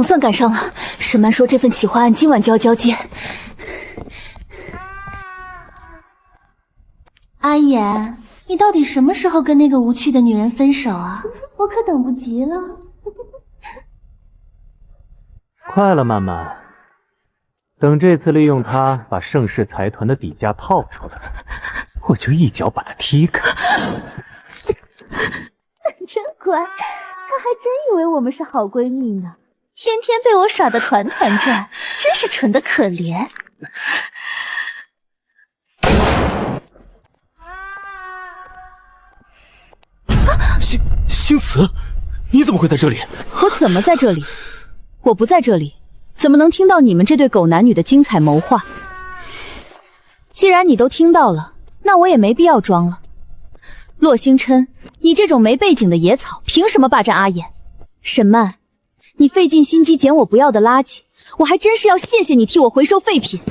总算赶上了。沈曼说这份企划案今晚就要交接。阿言，你到底什么时候跟那个无趣的女人分手啊？我可等不及了。快了，曼曼。等这次利用她把盛世财团的底价套出来，我就一脚把她踢开。真乖，她还真以为我们是好闺蜜呢，天天被我耍得团团转，真是蠢得可怜。星慈，你怎么会在这里？我怎么在这里？我不在这里，怎么能听到你们这对狗男女的精彩谋划？既然你都听到了，那我也没必要装了。洛星琛，你这种没背景的野草，凭什么霸占阿言？沈曼，你费尽心机捡我不要的垃圾，我还真是要谢谢你替我回收废品。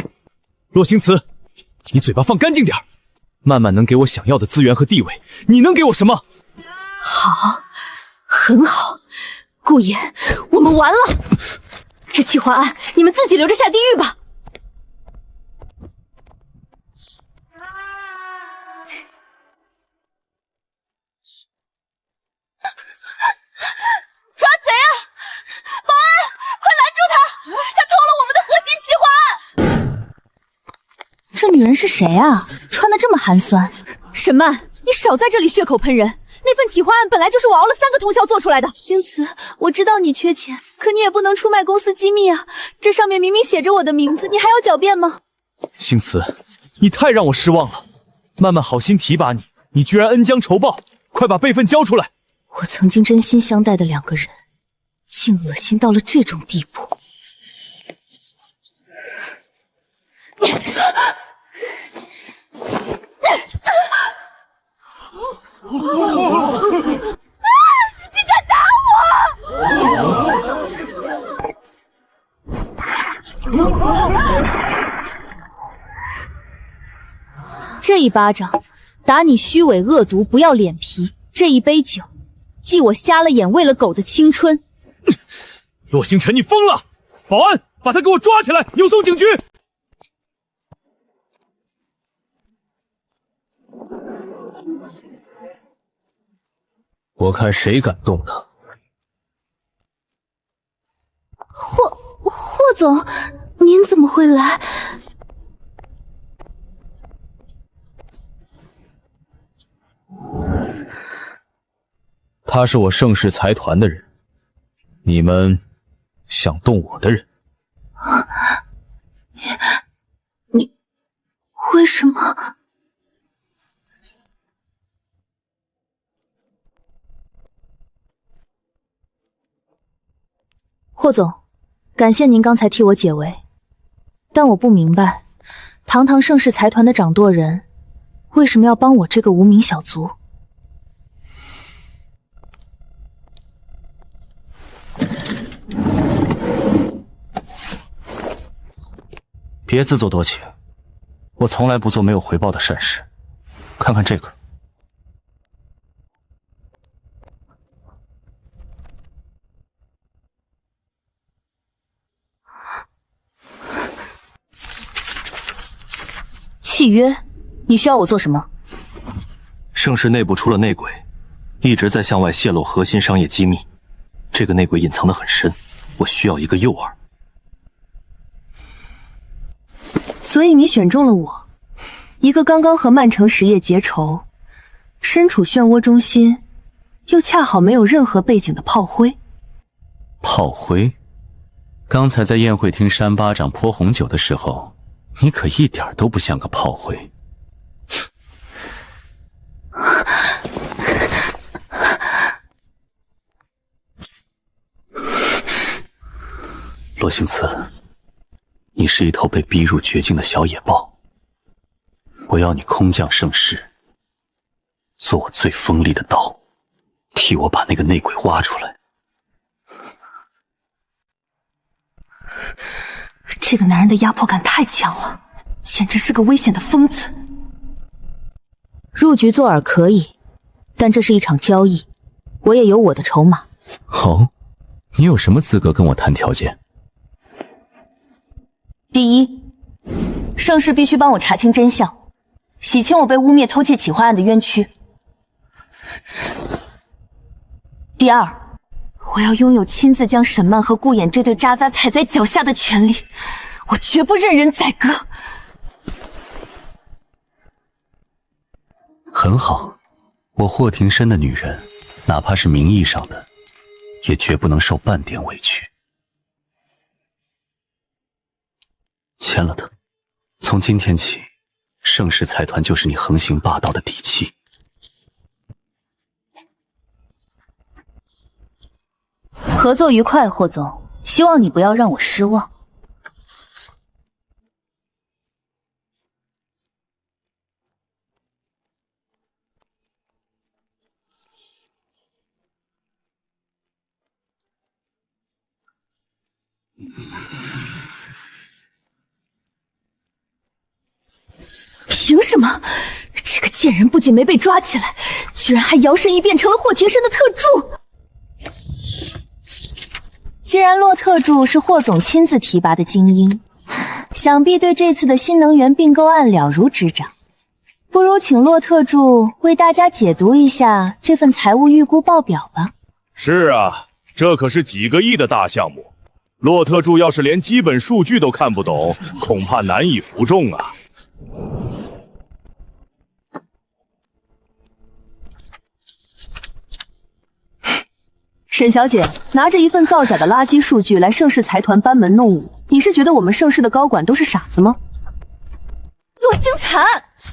洛星慈，你嘴巴放干净点儿。曼曼能给我想要的资源和地位，你能给我什么？好，很好，顾言，我们完了。这企划案你们自己留着下地狱吧。抓贼啊！保安，快拦住他！他偷了我们的核心企划案。这女人是谁啊？穿得这么寒酸。沈曼，你少在这里血口喷人。那份企划案本来就是我熬了3个通宵做出来的。星慈，我知道你缺钱，可你也不能出卖公司机密啊！这上面明明写着我的名字，你还要狡辩吗？星慈，你太让我失望了。曼曼好心提拔你，你居然恩将仇报，快把备份交出来！我曾经真心相待的2个人，竟恶心到了这种地步。你敢打我！这一巴掌打你虚伪恶毒不要脸皮，这一杯酒记我瞎了眼为了狗的青春。洛星辰，你疯了！保安，把他给我抓起来，扭送警局！我看谁敢动他。霍总，您怎么会来？他是我盛世财团的人，你们想动我的人。你为什么？霍总，感谢您刚才替我解围，但我不明白，堂堂盛世财团的掌舵人，为什么要帮我这个无名小卒？别自作多情，我从来不做没有回报的善事。看看这个。契约，你需要我做什么？盛世内部出了内鬼，一直在向外泄露核心商业机密。这个内鬼隐藏得很深，我需要一个诱饵。所以你选中了我，一个刚刚和曼城实业结仇，身处漩涡中心，又恰好没有任何背景的炮灰。炮灰？刚才在宴会厅扇巴掌泼红酒的时候，你可一点都不像个炮灰。罗星慈，你是一头被逼入绝境的小野豹，我要你空降盛世，做我最锋利的刀，替我把那个内鬼挖出来。这个男人的压迫感太强了，简直是个危险的疯子。入局做饵可以，但这是一场交易，我也有我的筹码。好，你有什么资格跟我谈条件？第一，盛世必须帮我查清真相，洗清我被污蔑偷窃企划案的冤屈。第二，我要拥有亲自将沈曼和顾衍这对渣渣踩在脚下的权利，我绝不任人宰割。很好，我霍庭深的女人，哪怕是名义上的，也绝不能受半点委屈。签了的，从今天起，盛世财团就是你横行霸道的底气。合作愉快，霍总，希望你不要让我失望。凭什么？这个贱人不仅没被抓起来，居然还摇身一变成了霍庭深的特助。既然骆特助是霍总亲自提拔的精英，想必对这次的新能源并购案了如指掌。不如请骆特助为大家解读一下这份财务预估报表吧。是啊，这可是几个亿的大项目，骆特助要是连基本数据都看不懂，恐怕难以服众啊。沈小姐拿着一份造假的垃圾数据来盛世财团班门弄斧，你是觉得我们盛世的高管都是傻子吗？洛星残，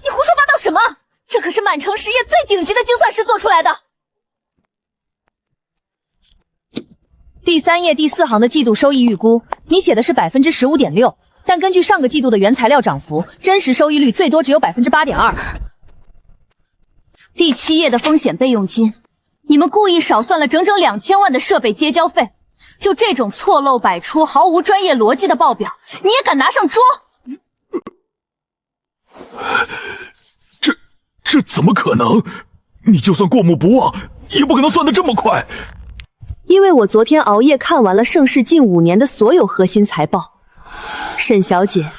你胡说八道什么？这可是满城实业最顶级的精算师做出来的。第3页第4行的季度收益预估，你写的是15.6%，但根据上个季度的原材料涨幅，真实收益率最多只有8.2%。第7页的风险备用金。你们故意少算了整整2000万的设备接交费，就这种错漏百出、毫无专业逻辑的报表，你也敢拿上桌？这怎么可能？你就算过目不忘，也不可能算得这么快。因为我昨天熬夜看完了盛世近5年的所有核心财报。沈小姐，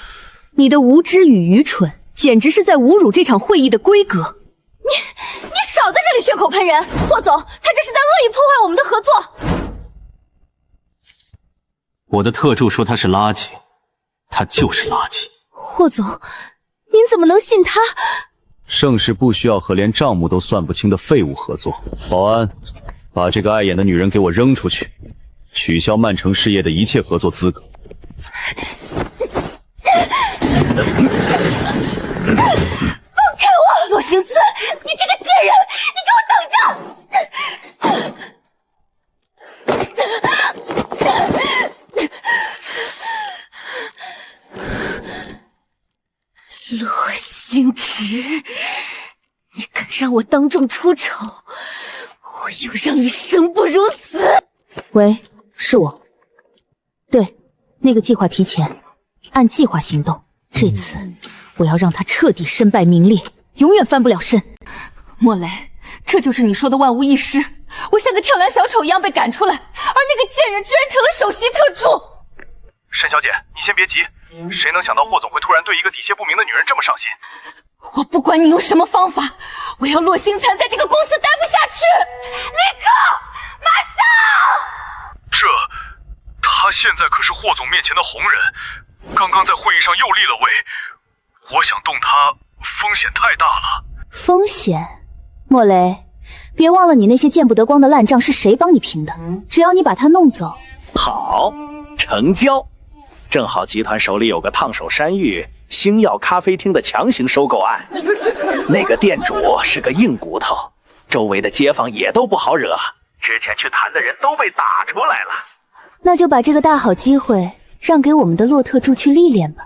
你的无知与愚蠢，简直是在侮辱这场会议的规格。你少在这里血口喷人！霍总，他这是在恶意破坏我们的合作。我的特助说他是垃圾，他就是垃圾。霍总，您怎么能信他？盛世不需要和连账目都算不清的废物合作。保安，把这个碍眼的女人给我扔出去，取消曼城事业的一切合作资格。放开我！洛星子，你这个贱人，你给我等着！洛星驰，你敢让我当众出丑，我又让你生不如死！喂，是我。对，那个计划提前，按计划行动。这次我要让他彻底身败名裂，永远翻不了身。莫雷，这就是你说的万无一失。我像个跳梁小丑一样被赶出来，而那个贱人居然成了首席特助。沈小姐，你先别急，谁能想到霍总会突然对一个底细不明的女人这么上心？我不管你用什么方法，我要洛星残在这个公司待不下去！立刻，马上！他现在可是霍总面前的红人，刚刚在会议上又立了威，我想动他风险太大了。风险？莫雷，别忘了你那些见不得光的烂账是谁帮你平的，只要你把他弄走。好，成交。正好集团手里有个烫手山芋星耀咖啡厅的强行收购案，那个店主是个硬骨头，周围的街坊也都不好惹，之前去谈的人都被打出来了。那就把这个大好机会让给我们的洛特助去历练吧，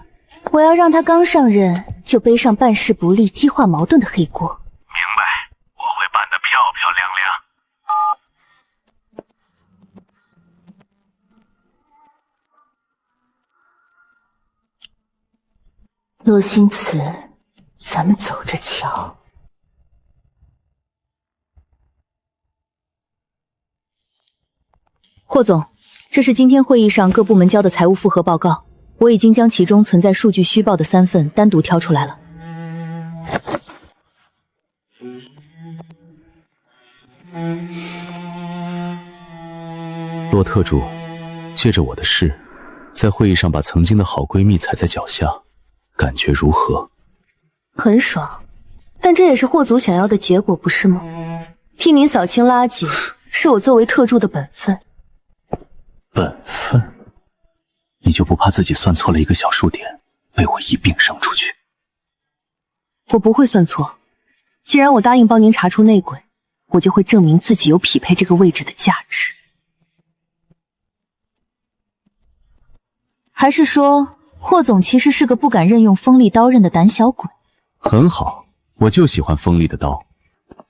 我要让他刚上任就背上办事不力、激化矛盾的黑锅。明白，我会办得漂漂亮亮。洛星慈，咱们走着瞧。霍总，这是今天会议上各部门交的财务复核报告，我已经将其中存在数据虚报的3份单独挑出来了。洛特助，借着我的事，在会议上把曾经的好闺蜜踩在脚下，感觉如何？很爽，但这也是霍族想要的结果，不是吗？替你扫清垃圾，是我作为特助的本分。本分？你就不怕自己算错了一个小数点，被我一并扔出去？我不会算错，既然我答应帮您查出内鬼，我就会证明自己有匹配这个位置的价值。还是说，霍总其实是个不敢任用锋利刀刃的胆小鬼？很好，我就喜欢锋利的刀。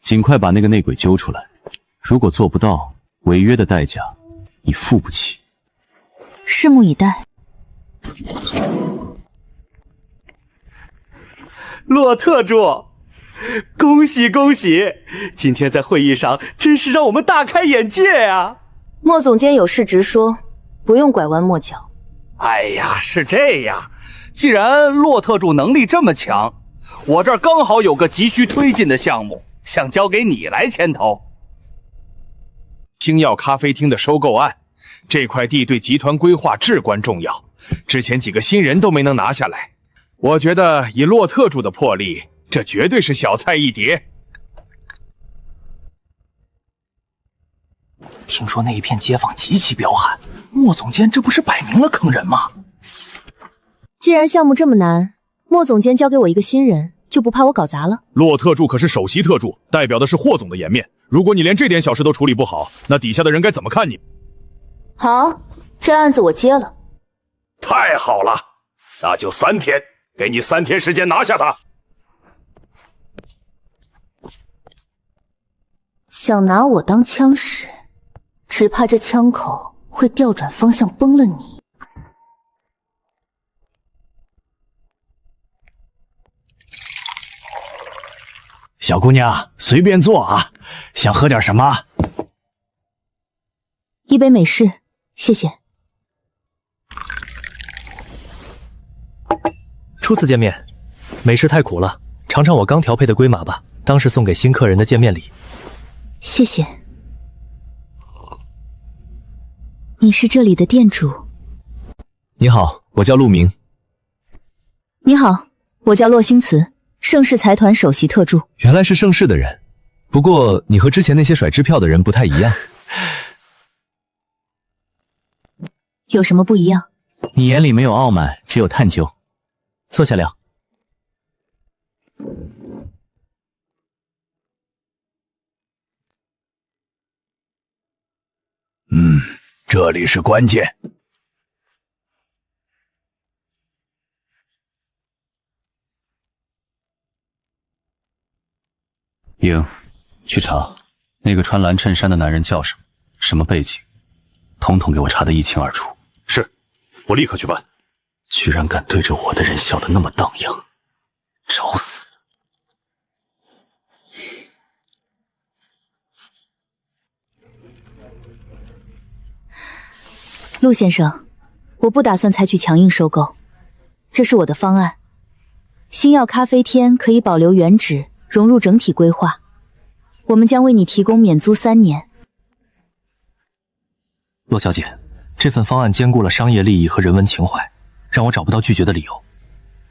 尽快把那个内鬼揪出来，如果做不到，违约的代价你付不起。拭目以待。洛特助，恭喜恭喜！今天在会议上真是让我们大开眼界啊！莫总监有事直说，不用拐弯抹角。哎呀，是这样，既然洛特助能力这么强，我这儿刚好有个急需推进的项目，想交给你来牵头。星耀咖啡厅的收购案，这块地对集团规划至关重要，之前几个新人都没能拿下来。我觉得以洛特助的魄力，这绝对是小菜一碟。听说那一片街坊极其彪悍，莫总监这不是摆明了坑人吗？既然项目这么难，莫总监交给我一个新人，就不怕我搞砸了？洛特助可是首席特助，代表的是霍总的颜面。如果你连这点小事都处理不好，那底下的人该怎么看你？好，这案子我接了。太好了，那就3天，给你3天时间拿下他。想拿我当枪使，只怕这枪口会调转方向崩了你。小姑娘，随便坐啊，想喝点什么？一杯美式，谢谢。初次见面，美式太苦了，尝尝我刚调配的龟马吧，当是送给新客人的见面礼。谢谢。你是这里的店主？你好，我叫陆明。你好，我叫洛星慈，盛世财团首席特助。原来是盛世的人，不过你和之前那些甩支票的人不太一样。有什么不一样？你眼里没有傲慢，只有探究。坐下聊。这里是关键。英，去查那个穿蓝衬衫的男人叫什么，什么背景，统统给我查得一清二楚。是，我立刻去办。居然敢对着我的人笑得那么荡漾，找死！陆先生，我不打算采取强硬收购，这是我的方案。星耀咖啡厅可以保留原址，融入整体规划。我们将为你提供免租3年。洛小姐，这份方案兼顾了商业利益和人文情怀，让我找不到拒绝的理由。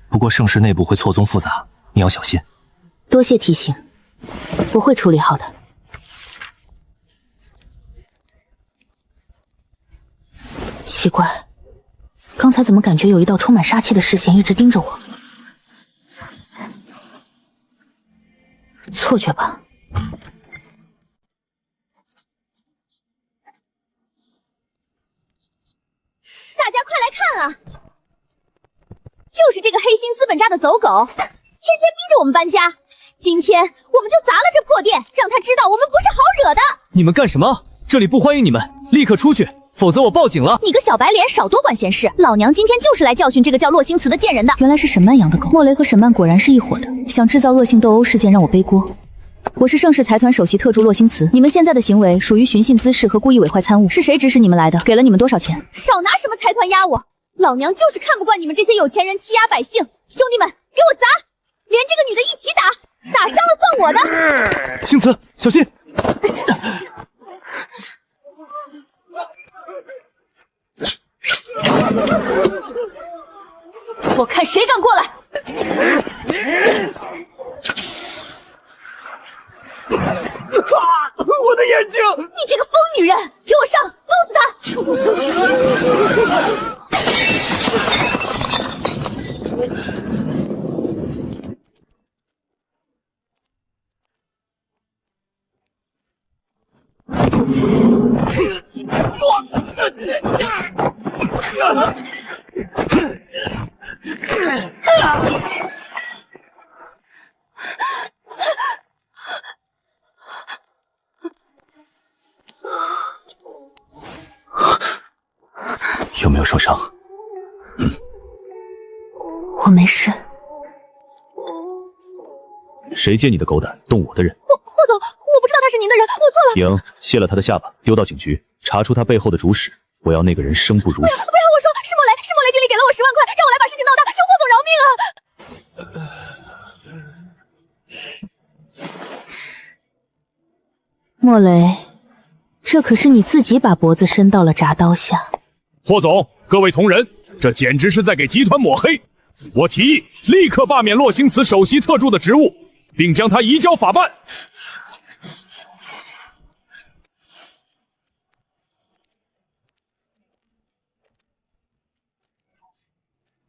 不过盛世内部会错综复杂，你要小心。多谢提醒，我会处理好的。奇怪，刚才怎么感觉有一道充满杀气的视线一直盯着我？错觉吧？大家快来看啊！就是这个黑心资本家的走狗，天天逼着我们搬家。今天我们就砸了这破店，让他知道我们不是好惹的。你们干什么？这里不欢迎你们，立刻出去，否则我报警了。你个小白脸，少多管闲事！老娘今天就是来教训这个叫洛星慈的贱人的。原来是沈曼养的狗。莫雷和沈曼果然是一伙的，想制造恶性斗殴事件让我背锅。我是盛世财团首席特助洛星慈，你们现在的行为属于寻衅滋事和故意毁坏参悟，是谁指使你们来的？给了你们多少钱？少拿什么财团压我！老娘就是看不惯你们这些有钱人欺压百姓！兄弟们，给我砸！连这个女的一起打，打伤了算我的！星慈，小心！我看谁敢过来！我的眼睛！你这个疯女人，给我上，弄死她！有没有受伤？我没事。谁借你的狗胆动我的人？霍总，我不知道他是您的人，我错了。莹，卸了他的下巴，丢到警局，查出他背后的主使。我要那个人生不如死。不要和我说，是莫雷经理给了我10万块，让我来把事情闹大，求霍总饶命啊！莫雷，这可是你自己把脖子伸到了铡刀下。霍总，各位同仁，这简直是在给集团抹黑！我提议立刻罢免洛星慈首席特助的职务，并将他移交法办。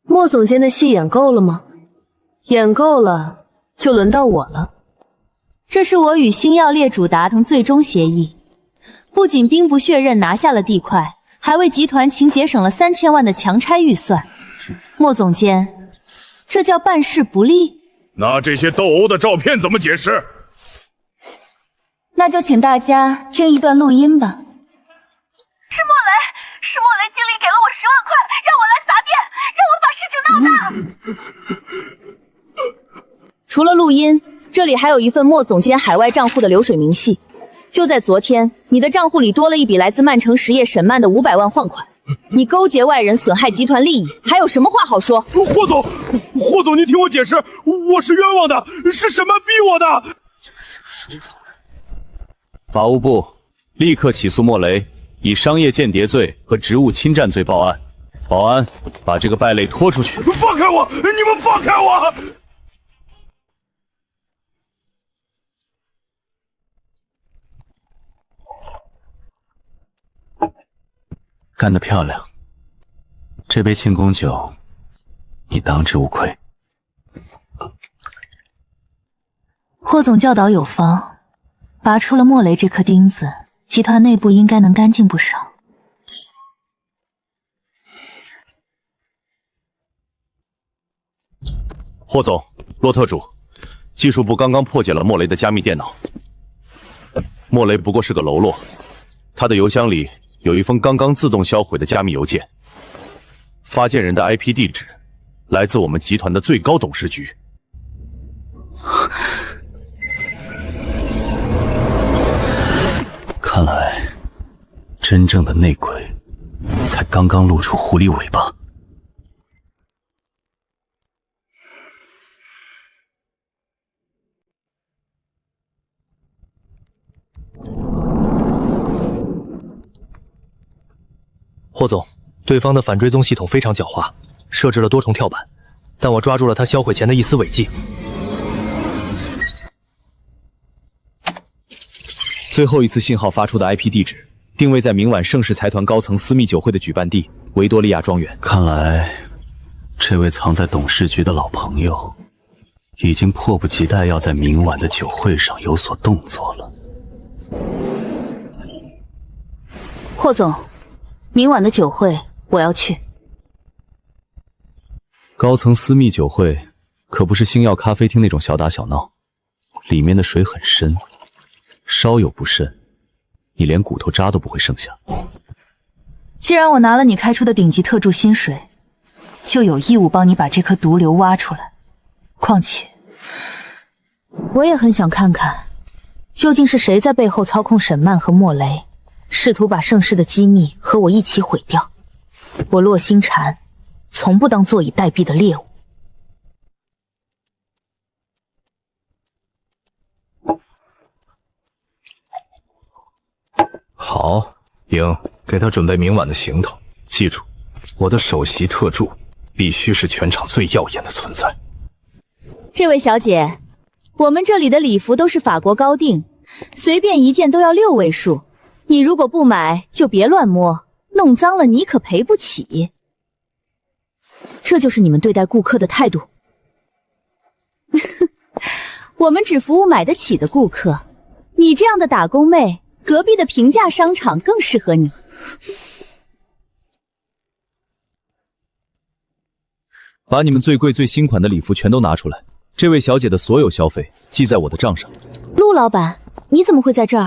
莫总监的戏演够了吗？演够了，就轮到我了。这是我与星耀猎主达成最终协议，不仅兵不血刃拿下了地块，还为集团勤节省了3000万的强差预算。莫总监，这叫办事不力？那这些斗殴的照片怎么解释？那就请大家听一段录音吧。是莫雷经理给了我10万块，让我来砸店，让我把事情闹大。除了录音，这里还有一份莫总监海外账户的流水明细。就在昨天，你的账户里多了一笔来自曼城实业沈曼的500万换款。你勾结外人损害集团利益，还有什么话好说？霍总，您听我解释，我是冤枉的，是沈曼逼我的。法务部立刻起诉莫雷，以商业间谍罪和职务侵占罪报案。保安，把这个败类拖出去！放开我！你们放开我！干得漂亮！这杯庆功酒，你当之无愧。霍总教导有方，拔出了莫雷这颗钉子，集团内部应该能干净不少。霍总，洛特主，技术部刚刚破解了莫雷的加密电脑。莫雷不过是个喽啰，他的邮箱里有一封刚刚自动销毁的加密邮件，发件人的 IP 地址来自我们集团的最高董事局。看来，真正的内鬼才刚刚露出狐狸尾巴。霍总，对方的反追踪系统非常狡猾，设置了多重跳板，但我抓住了他销毁前的一丝尾迹。最后一次信号发出的 IP 地址定位在明晚盛世财团高层私密酒会的举办地维多利亚庄园。看来，这位藏在董事局的老朋友，已经迫不及待要在明晚的酒会上有所动作了。霍总，明晚的酒会我要去。高层私密酒会可不是星耀咖啡厅那种小打小闹，里面的水很深，稍有不慎，你连骨头渣都不会剩下。既然我拿了你开出的顶级特助薪水，就有义务帮你把这颗毒瘤挖出来。况且，我也很想看看究竟是谁在背后操控沈曼和莫雷，试图把盛世的机密和我一起毁掉？我洛星禅从不当坐以待毙的猎物。好，莹，给他准备明晚的行头。记住，我的首席特助必须是全场最耀眼的存在。这位小姐，我们这里的礼服都是法国高定，随便一件都要6位数。你如果不买，就别乱摸，弄脏了你可赔不起。这就是你们对待顾客的态度。我们只服务买得起的顾客，你这样的打工妹，隔壁的平价商场更适合你。把你们最贵最新款的礼服全都拿出来，这位小姐的所有消费记在我的账上。陆老板，你怎么会在这儿？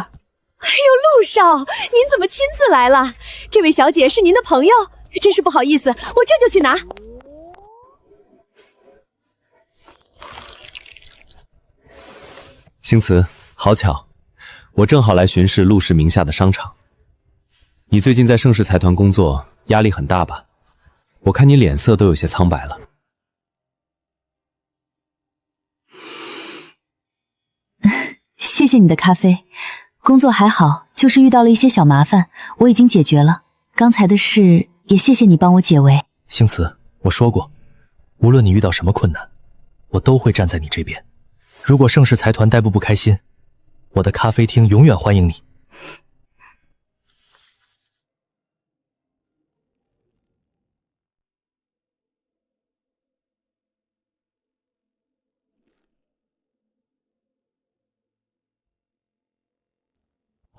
哎呦，陆少，您怎么亲自来了？这位小姐是您的朋友，真是不好意思，我这就去拿。星慈，好巧，我正好来巡视陆氏名下的商场。你最近在盛世财团工作，压力很大吧？我看你脸色都有些苍白了。谢谢你的咖啡，工作还好，就是遇到了一些小麻烦，我已经解决了。刚才的事也谢谢你帮我解围。星慈，我说过，无论你遇到什么困难，我都会站在你这边。如果盛世财团待不开心，我的咖啡厅永远欢迎你。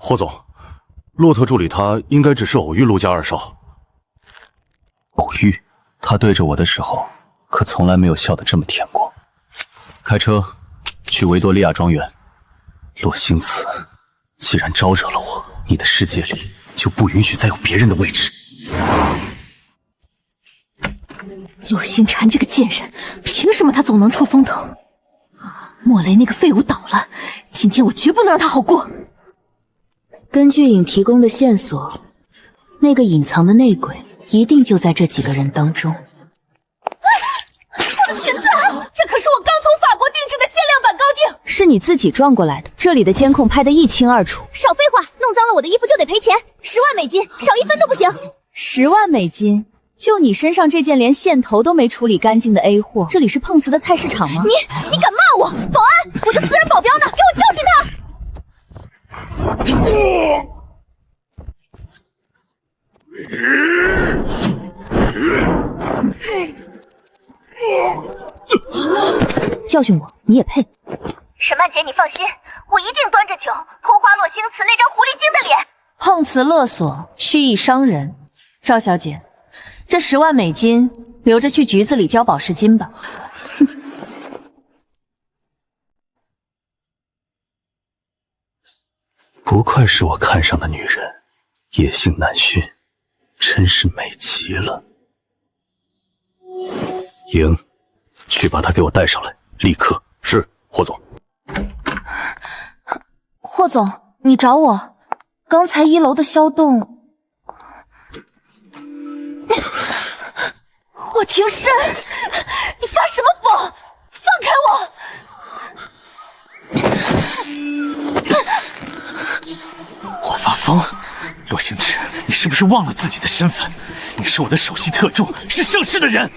霍总，洛特助理他应该只是偶遇陆家二少。偶遇？他对着我的时候，可从来没有笑得这么甜过。开车去维多利亚庄园。洛星慈，既然招惹了我，你的世界里就不允许再有别人的位置。洛星禅这个贱人，凭什么他总能出风头？莫雷那个废物倒了，今天我绝不能让他好过。根据影提供的线索，那个隐藏的内鬼一定就在这几个人当中。我的裙子，这可是我刚从法国定制的限量版高定，是你自己撞过来的，这里的监控拍得一清二楚。少废话，弄脏了我的衣服就得赔钱，10万美金，少1分都不行。10万美金？就你身上这件连线头都没处理干净的 A 货，这里是碰瓷的菜市场吗？你敢骂我？保安，我的私人保镖呢？给我教训他！教训我，你也配？沈曼姐，你放心，我一定端着酒泼花洛星慈那张狐狸精的脸。碰瓷勒索，蓄意伤人。赵小姐，这10万美金留着去局子里交保释金吧。不愧是我看上的女人，野性难驯，真是美极了。莹，去把她给我带上来，立刻。是，霍总。霍总，你找我？刚才1楼的骚动。霍庭深，你发什么疯？放开我！我发疯？洛星驰，你是不是忘了自己的身份？你是我的首席特助，是盛世的人。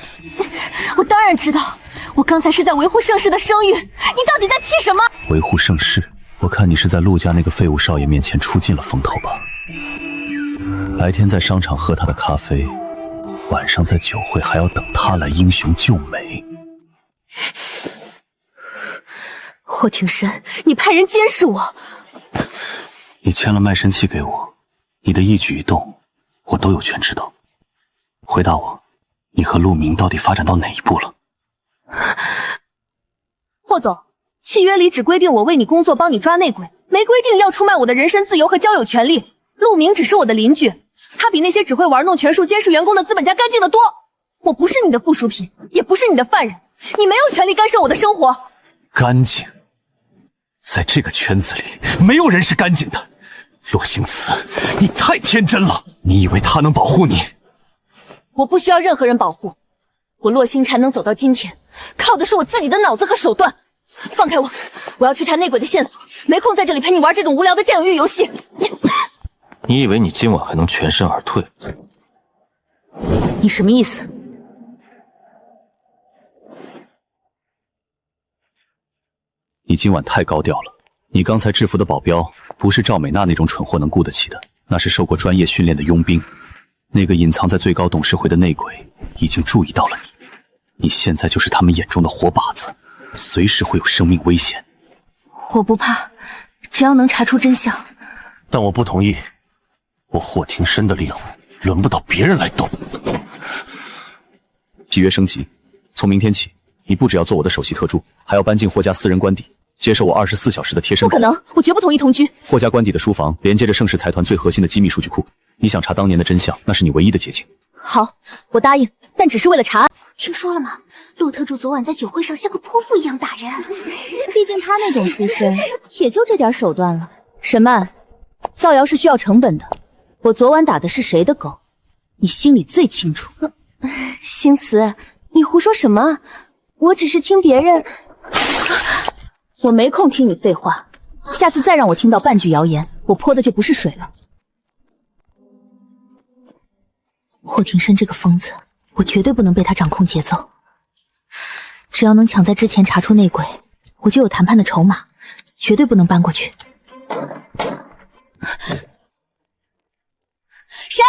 我当然知道，我刚才是在维护盛世的声誉。你到底在气什么？维护盛世？我看你是在陆家那个废物少爷面前出尽了风头吧。白天在商场喝他的咖啡，晚上在酒会还要等他来英雄救美。霍庭深，你派人监视我。你签了卖身契给我，你的一举一动我都有权知道。回答我，你和陆明到底发展到哪一步了？霍总，契约里只规定我为你工作，帮你抓内鬼，没规定要出卖我的人身自由和交友权利。陆明只是我的邻居，他比那些只会玩弄权术、监视员工的资本家干净得多。我不是你的附属品，也不是你的犯人，你没有权利干涉我的生活。干净？在这个圈子里，没有人是干净的。洛星慈，你太天真了，你以为他能保护你？我不需要任何人保护，我洛星禅能走到今天，靠的是我自己的脑子和手段。放开我，我要去查内鬼的线索，没空在这里陪你玩这种无聊的占有欲游戏。你以为你今晚还能全身而退？你什么意思？你今晚太高调了。你刚才制服的保镖不是赵美娜那种蠢货能雇得起的，那是受过专业训练的佣兵。那个隐藏在最高董事会的内鬼已经注意到了你，你现在就是他们眼中的活靶子，随时会有生命危险。我不怕，只要能查出真相。但我不同意，我霍庭深的令轮不到别人来动。契约升级，从明天起，你不只要做我的首席特助，还要搬进霍家私人官邸，接受我24小时的贴身。不可能，我绝不同意同居。霍家官邸的书房连接着盛世财团最核心的机密数据库，你想查当年的真相，那是你唯一的捷径。好，我答应，但只是为了查案。听说了吗？洛特助昨晚在酒会上像个泼妇一样打人。毕竟他那种出身，也就这点手段了。沈曼，造谣是需要成本的。我昨晚打的是谁的狗，你心里最清楚。星慈，你胡说什么？我只是听别人。我没空听你废话，下次再让我听到半句谣言，我泼的就不是水了。霍庭深这个疯子，我绝对不能被他掌控节奏。只要能抢在之前查出内鬼，我就有谈判的筹码，绝对不能搬过去。谁？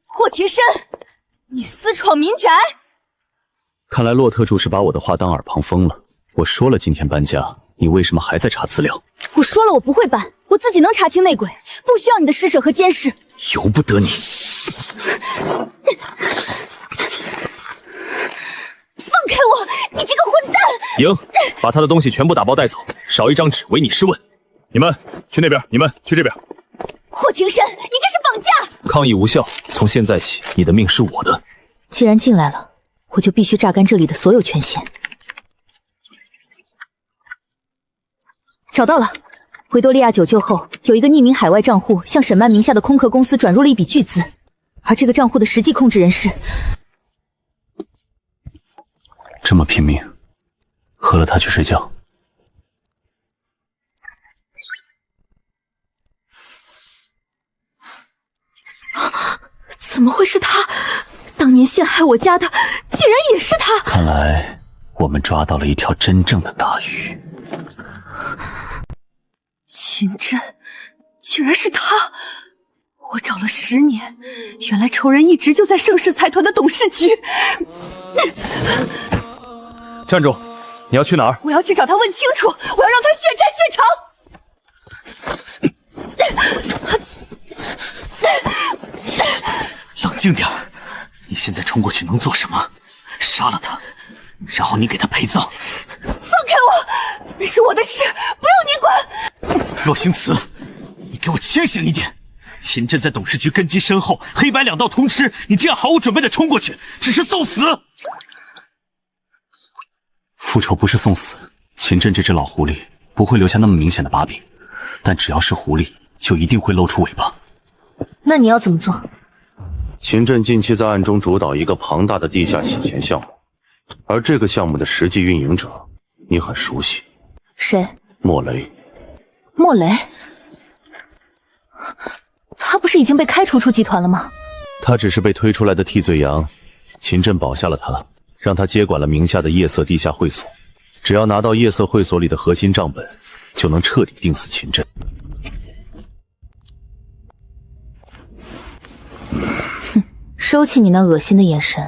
霍庭深，你私闯民宅！看来洛特助是把我的话当耳旁风了。我说了今天搬家，你为什么还在查资料？我说了我不会搬，我自己能查清内鬼，不需要你的施舍和监视。由不得你！放开我！你这个混蛋！莹，把他的东西全部打包带走，少一张纸唯你是问。你们去那边，你们去这边。霍庭深，你这是绑架！抗议无效，从现在起，你的命是我的。既然进来了，我就必须榨干这里的所有权限。找到了，维多利亚酒救后，有一个匿名海外账户向沈曼名下的空壳公司转入了一笔巨资，而这个账户的实际控制人是……这么拼命，喝了它去睡觉。怎么会是他？当年陷害我家的，竟然也是他！看来我们抓到了一条真正的大鱼。秦震，竟然是他！我找了10年，原来仇人一直就在盛世财团的董事局。站住！你要去哪儿？我要去找他问清楚，我要让他血债血偿！冷静点，你现在冲过去能做什么？杀了他，然后你给他陪葬。放开我！那是我的事，不用你管。洛星慈，你给我清醒一点！秦震在董事局根基深厚，黑白两道通吃，你这样毫无准备的冲过去，只是送死。复仇不是送死，秦震这只老狐狸不会留下那么明显的把柄，但只要是狐狸，就一定会露出尾巴。那你要怎么做？秦震近期在暗中主导一个庞大的地下洗钱项目，而这个项目的实际运营者你很熟悉。谁？莫雷。莫雷？他不是已经被开除出集团了吗？他只是被推出来的替罪羊，秦震保下了他，让他接管了名下的夜色地下会所。只要拿到夜色会所里的核心账本，就能彻底定死秦震。收起你那恶心的眼神，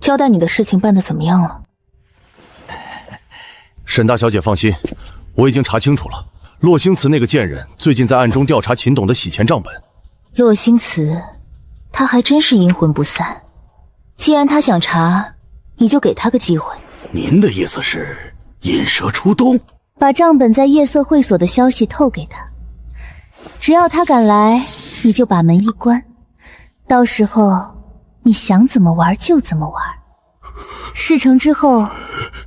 交代你的事情办得怎么样了？沈大小姐放心，我已经查清楚了，洛星慈那个贱人最近在暗中调查秦董的洗钱账本。洛星慈，他还真是阴魂不散。既然他想查，你就给他个机会。您的意思是引蛇出洞？把账本在夜色会所的消息透给他，只要他敢来，你就把门一关，到时候你想怎么玩就怎么玩。事成之后，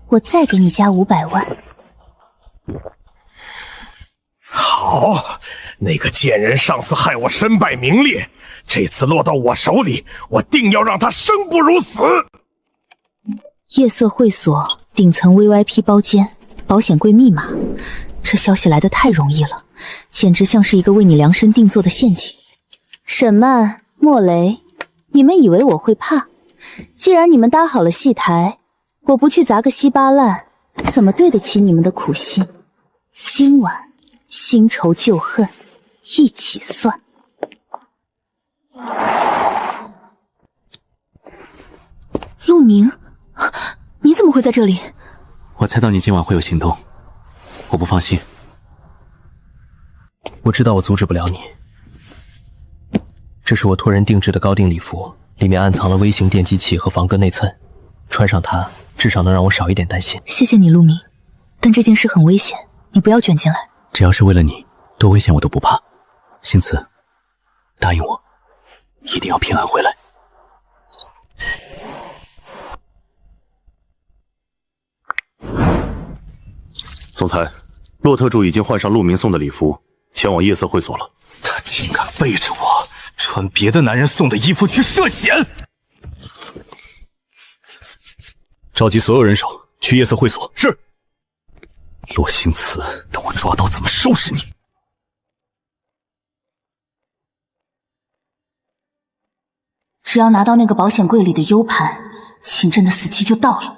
我再给你加500万。好，那个贱人上次害我身败名裂，这次落到我手里，我定要让他生不如死。夜色会所顶层 VVIP 包间，保险柜密码。这消息来得太容易了，简直像是一个为你量身定做的陷阱。沈曼、莫雷，你们以为我会怕？既然你们搭好了戏台，我不去砸个稀巴烂，怎么对得起你们的苦心？今晚新仇旧恨一起算。陆明，你怎么会在这里？我猜到你今晚会有行动，我不放心。我知道我阻止不了你。这是我托人定制的高定礼服，里面暗藏了微型电击器和防割内衬，穿上它至少能让我少一点担心。谢谢你，陆明，但这件事很危险，你不要卷进来。只要是为了你，多危险我都不怕。星慈，答应我，一定要平安回来。总裁，洛特助已经换上陆明送的礼服，前往夜色会所了。他竟敢背着我穿别的男人送的衣服去涉险！召集所有人手去夜色会所。是。洛星慈，等我抓到怎么收拾你！只要拿到那个保险柜里的 U 盘，秦震的死期就到了。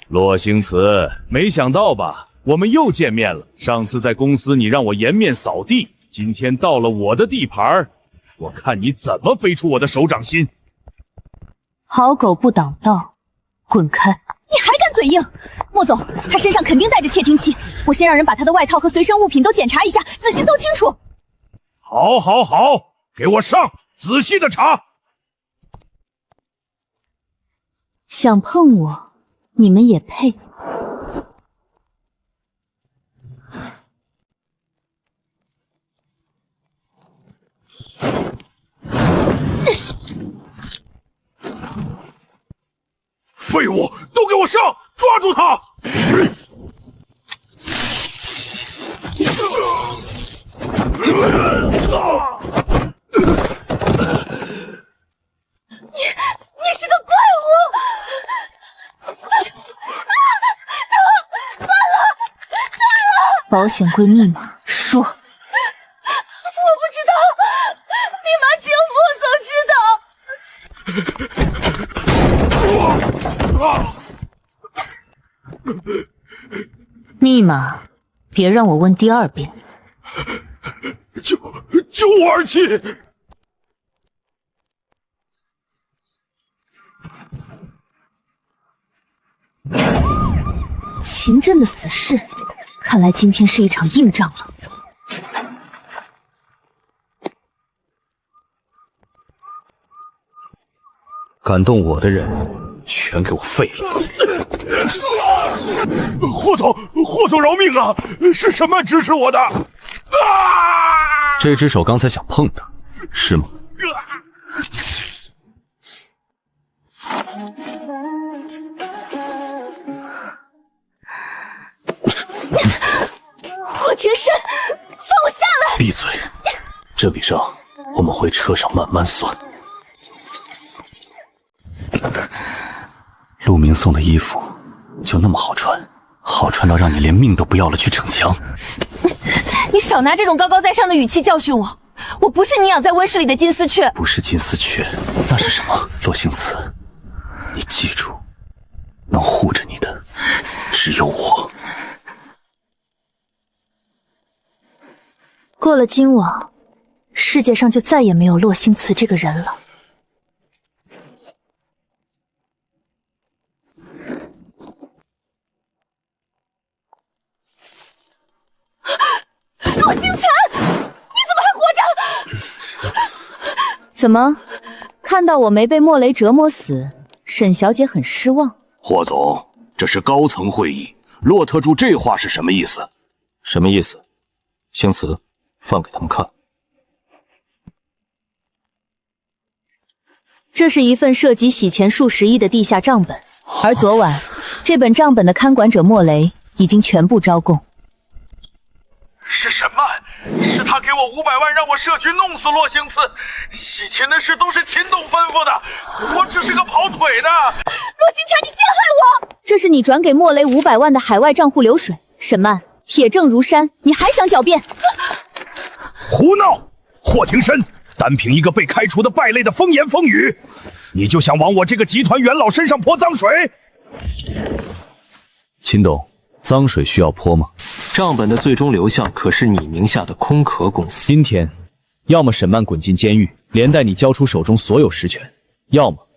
洛星慈，没想到吧？我们又见面了。上次在公司你让我颜面扫地，今天到了我的地盘，我看你怎么飞出我的手掌心！好狗不挡道，滚开！你还敢嘴硬？莫总，他身上肯定带着窃听器，我先让人把他的外套和随身物品都检查一下，仔细搜清楚。好，好，好，给我上，仔细的查。想碰我，你们也配？废物，都给我上！抓住他！你是个怪物！断了！保险柜密码说。我不知道，密码只有莫总知道。密码，别让我问第二遍。救我儿妻！秦震的死事，看来今天是一场硬仗了。敢动我的人，全给我废了！霍总饶命啊！是什么指使我的？这只手刚才想碰的，是吗？霍庭深，放我下来！闭嘴！这笔账我们回车上慢慢算。陆明送的衣服就那么好穿，好穿到让你连命都不要了去逞强？你少拿这种高高在上的语气教训我！我不是你养在温室里的金丝雀，不是金丝雀，那是什么？洛星慈，你记住，能护着你的只有我。过了今晚，世界上就再也没有洛星慈这个人了。洛星残，你怎么还活着？怎么，看到我没被莫雷折磨死，沈小姐很失望？霍总，这是高层会议，洛特助这话是什么意思？什么意思？星慈，放给他们看。这是一份涉及洗钱数十亿的地下账本，而昨晚，这本账本的看管者莫雷已经全部招供。是沈曼，是他给我500万让我设局弄死洛星次，洗钱的事都是秦董吩咐的，我只是个跑腿的。洛星辰，你陷害我！这是你转给莫雷500万的海外账户流水。沈曼，铁证如山，你还想狡辩？胡闹！霍廷深，单凭一个被开除的败类的风言风语，你就想往我这个集团元老身上泼脏水？秦董，脏水需要泼吗？账本的最终流向可是你名下的空壳公司。今天，要么沈曼滚进监狱，连带你交出手中所有实权；要么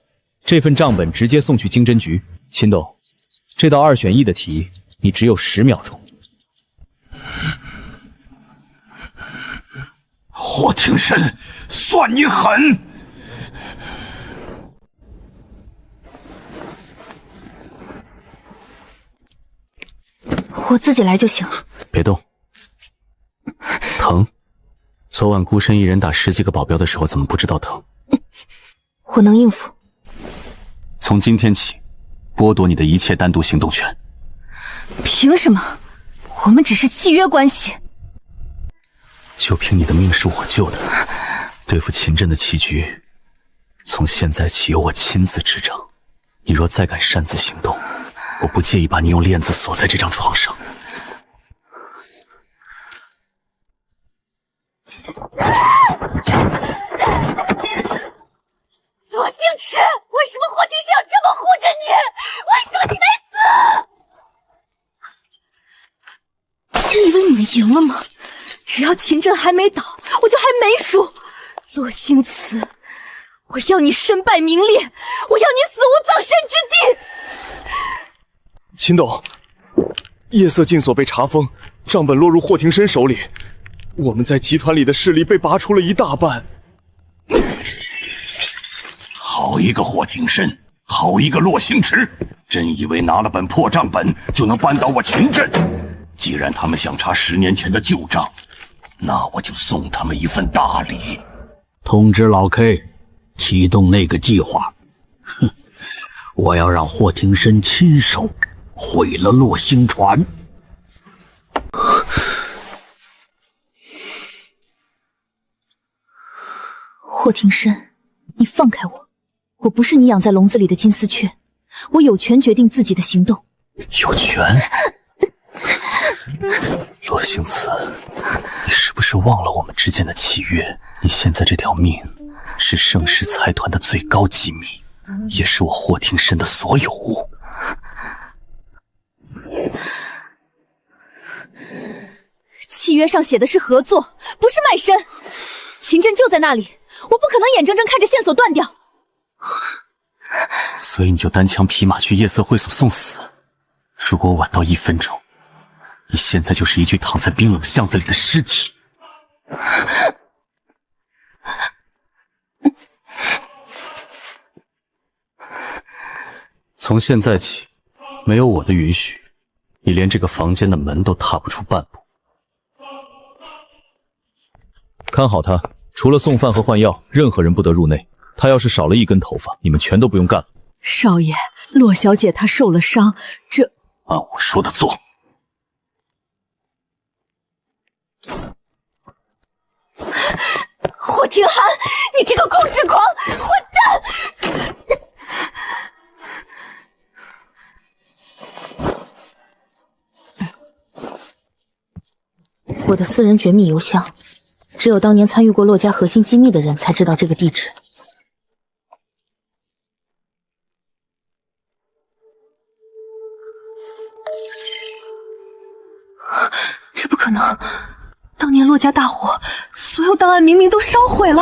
这份账本直接送去经侦局。秦董，这道2选1的题，你只有10秒钟。霍廷深，算你狠！我自己来就行。别动，疼。昨晚孤身一人打10几个保镖的时候，怎么不知道疼？我能应付。从今天起，剥夺你的一切单独行动权。凭什么？我们只是契约关系。就凭你的命是我救的，对付秦震的棋局，从现在起由我亲自执掌。你若再敢擅自行动，我不介意把你用链子锁在这张床上。罗星驰，为什么霍廷深要这么护着你？为什么你没死？你以为你们赢了吗？只要秦震还没倒，我就还没输。洛星辞，我要你身败名裂，我要你死无葬身之地。秦董，夜色禁所被查封，账本落入霍廷深手里，我们在集团里的势力被拔出了一大半。好一个霍廷深，好一个洛星驰，真以为拿了本破账本就能扳倒我秦震？既然他们想查10年前的旧账，那我就送他们一份大礼。通知老 K， 启动那个计划。哼，我要让霍廷深亲手毁了洛星船。霍廷深，你放开我！我不是你养在笼子里的金丝雀，我有权决定自己的行动。有权？洛星辞，你是不是忘了我们之间的契约？你现在这条命是盛世财团的最高机密，也是我霍廷深的所有物。契约上写的是合作，不是卖身。秦震就在那里，我不可能眼睁睁看着线索断掉。所以你就单枪匹马去夜色会所送死。如果晚到1分钟，你现在就是一具躺在冰冷巷子里的尸体。从现在起，没有我的允许，你连这个房间的门都踏不出半步。看好他，除了送饭和换药，任何人不得入内。他要是少了1根头发，你们全都不用干了。少爷，洛小姐她受了伤，这……按我说的做。霍廷涵，你这个控制狂，混蛋！我的私人绝密邮箱，只有当年参与过洛家核心机密的人才知道这个地址。这不可能！当年洛家大火，所有档案明明都烧毁了。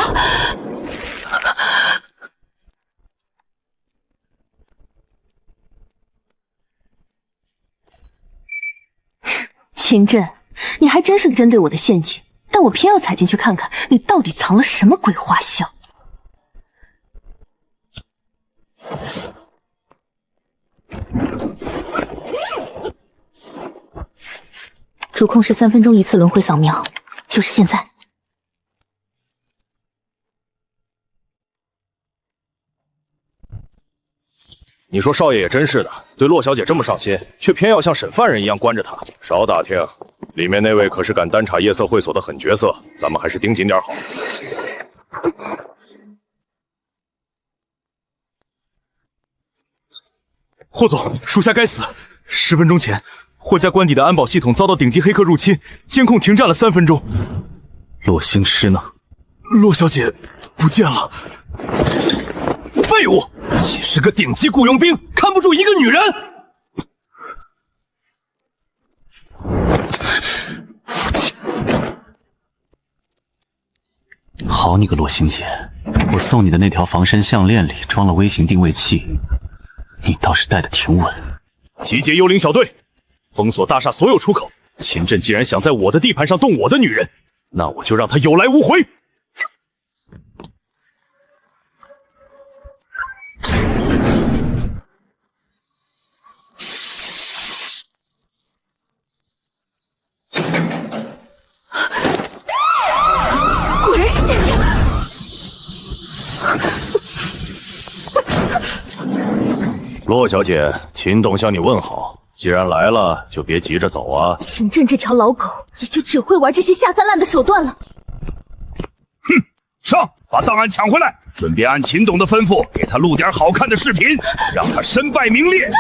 秦震，你还真是针对我的陷阱，但我偏要踩进去看看你到底藏了什么鬼花笑。主控是3分钟1次轮回扫描，就是现在。你说少爷也真是的，对洛小姐这么上心，却偏要像审犯人一样关着她。少打听，里面那位可是敢单查夜色会所的狠角色，咱们还是盯紧点好。霍总，属下该死。10分钟前，霍家官邸的安保系统遭到顶级黑客入侵，监控停战了3分钟。洛星驰呢？洛小姐不见了。废物，岂是个顶级雇佣兵，看不住一个女人。好你个洛星姐，我送你的那条防身项链里装了微型定位器，你倒是戴得挺稳。集结幽灵小队，封锁大厦所有出口。秦震既然想在我的地盘上动我的女人，那我就让他有来无回。果然是陷阱。洛小姐，秦董向你问好。既然来了，就别急着走啊。秦震这条老狗也就只会玩这些下三滥的手段了。上，把档案抢回来，顺便按秦董的吩咐，给他录点好看的视频，让他身败名裂。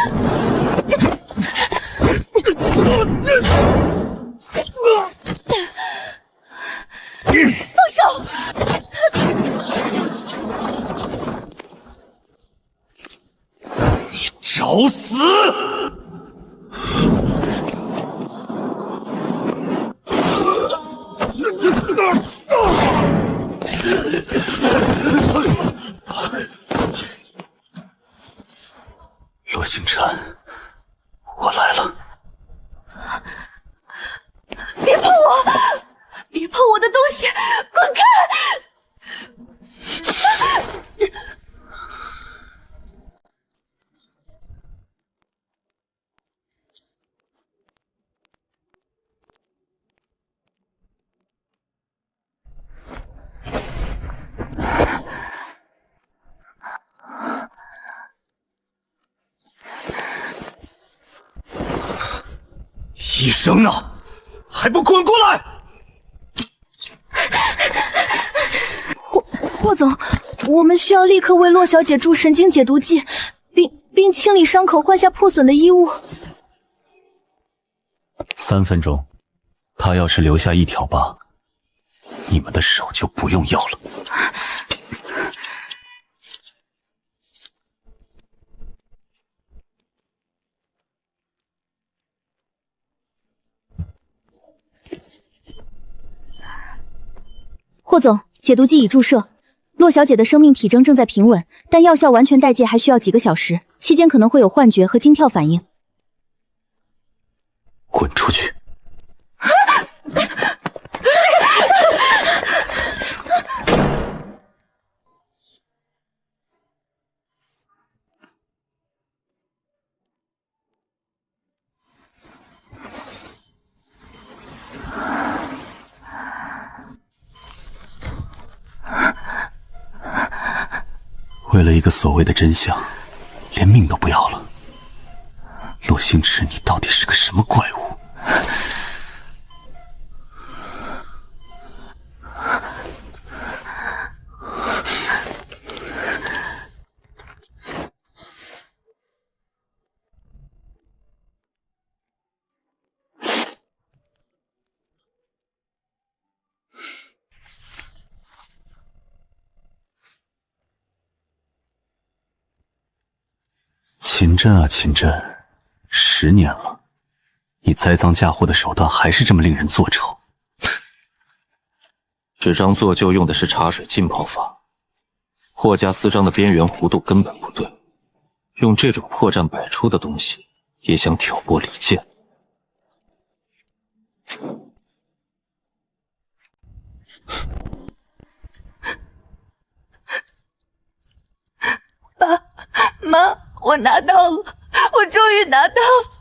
放手！你找死！洛星辰，我来了。别碰我！别碰我的东西！滚开！医生呢？还不滚过来！霍总，我们需要立刻为洛小姐注神经解毒剂，并清理伤口，换下破损的衣物。3分钟，他要是留下一条疤，你们的手就不用要了。霍总，解毒剂已注射，洛小姐的生命体征正在平稳，但药效完全代谢还需要几个小时，期间可能会有幻觉和惊跳反应。滚出去！为了一个所谓的真相，连命都不要了。洛星驰，你到底是个什么怪物？秦震啊，秦震，10年了，你栽赃嫁祸的手段还是这么令人作丑。这张做旧用的是茶水浸泡法，霍家私章的边缘弧度根本不对，用这种破绽百出的东西也想挑拨离间。爸妈，我拿到了，我终于拿到了。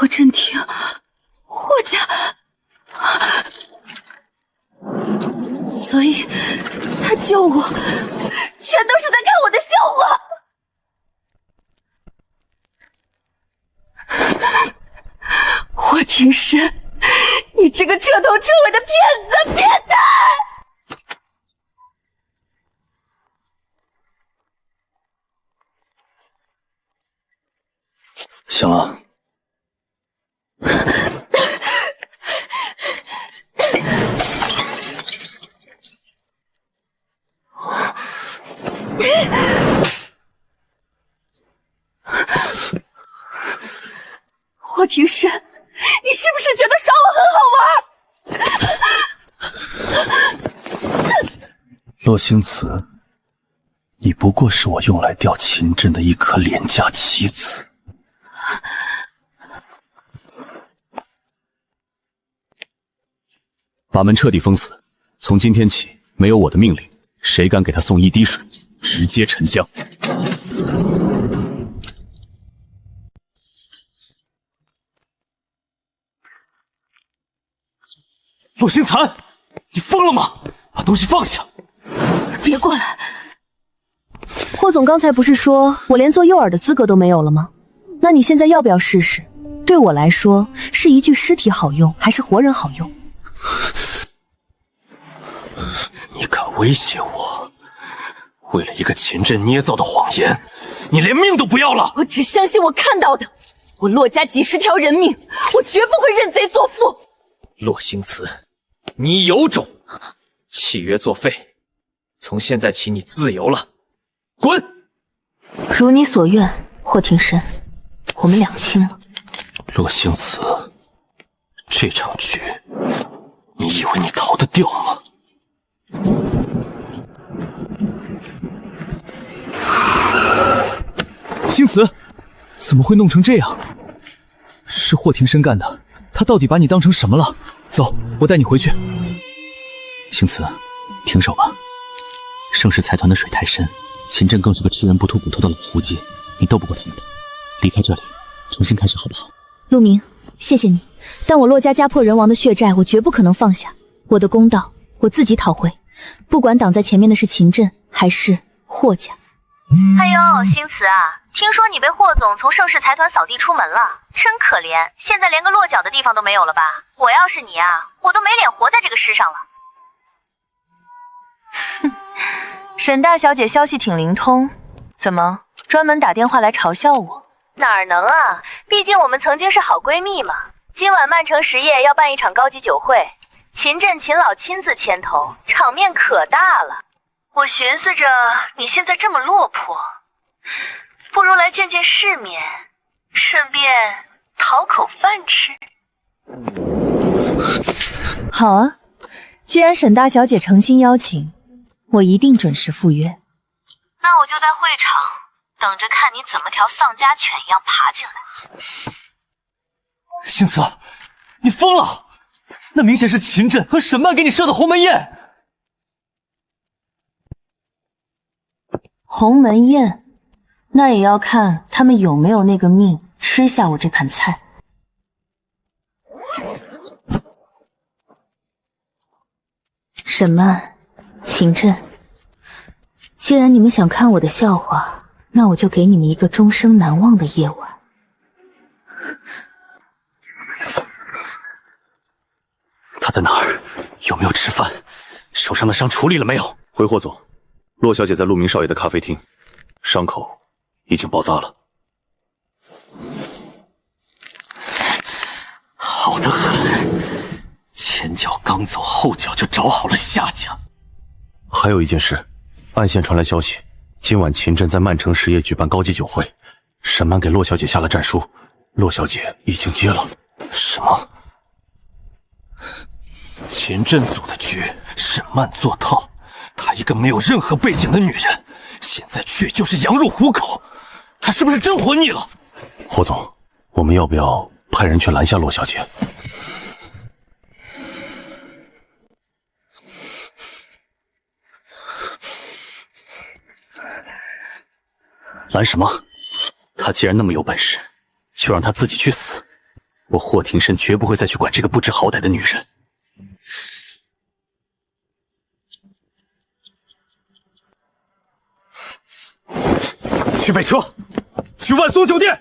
霍震霆，霍家，所以他救我，全都是在看我的笑话。霍庭深，你这个彻头彻尾的骗子、变态！行了，霍庭深，你是不是觉得耍我很好玩？洛星子，你不过是我用来吊秦震的一颗廉价棋子。把门彻底封死，从今天起，没有我的命令，谁敢给他送一滴水，直接沉江。洛星残，你疯了吗？把东西放下！别过来！霍总刚才不是说我连做诱饵的资格都没有了吗？那你现在要不要试试？对我来说，是一具尸体好用，还是活人好用？你敢威胁我？为了一个秦震捏造的谎言，你连命都不要了？我只相信我看到的。我洛家几十条人命，我绝不会认贼作父。洛星慈，你有种！契约作废，从现在起你自由了，滚！如你所愿，霍庭深，我们两清了。洛星慈，这场局，你以为你逃得掉吗？星慈，怎么会弄成这样？是霍庭深干的，他到底把你当成什么了？走，我带你回去。星慈，停手吧。盛世财团的水太深，秦震更是个吃人不吐骨头的老狐狸，你斗不过他们的。离开这里，重新开始好不好？陆明，谢谢你，但我洛家家破人亡的血债，我绝不可能放下。我的公道，我自己讨回。不管挡在前面的是秦震还是霍家。哎呦，星慈啊，听说你被霍总从盛世财团扫地出门了，真可怜，现在连个落脚的地方都没有了吧？我要是你啊，我都没脸活在这个世上了。哼，沈大小姐消息挺灵通，怎么专门打电话来嘲笑我？哪能啊，毕竟我们曾经是好闺蜜嘛。今晚曼城实业要办一场高级酒会，秦震秦老亲自牵头，场面可大了。我寻思着你现在这么落魄，不如来见见世面，顺便讨口饭吃。好啊，既然沈大小姐诚心邀请，我一定准时赴约。那我就在会场等着看你怎么条丧家犬一样爬进来。星慈，你疯了！那明显是秦震和沈曼给你设的鸿门宴。鸿门宴，那也要看他们有没有那个命吃下我这盘菜。沈曼，秦震，既然你们想看我的笑话，那我就给你们一个终生难忘的夜晚。他在哪儿？有没有吃饭？手上的伤处理了没有？回霍总，洛小姐在陆明少爷的咖啡厅，伤口已经包扎了。好得很，前脚刚走，后脚就找好了下家。还有一件事，暗线传来消息，今晚秦震在曼城实业举办高级酒会，沈曼给洛小姐下了战书，洛小姐已经接了。什么？秦震组的局，沈曼做套，她一个没有任何背景的女人，现在去就是羊入虎口，她是不是真活腻了？霍总，我们要不要派人去拦下洛小姐？拦什么？她既然那么有本事，就让她自己去死。我霍廷燊绝不会再去管这个不知好歹的女人。去备车，去万松酒店。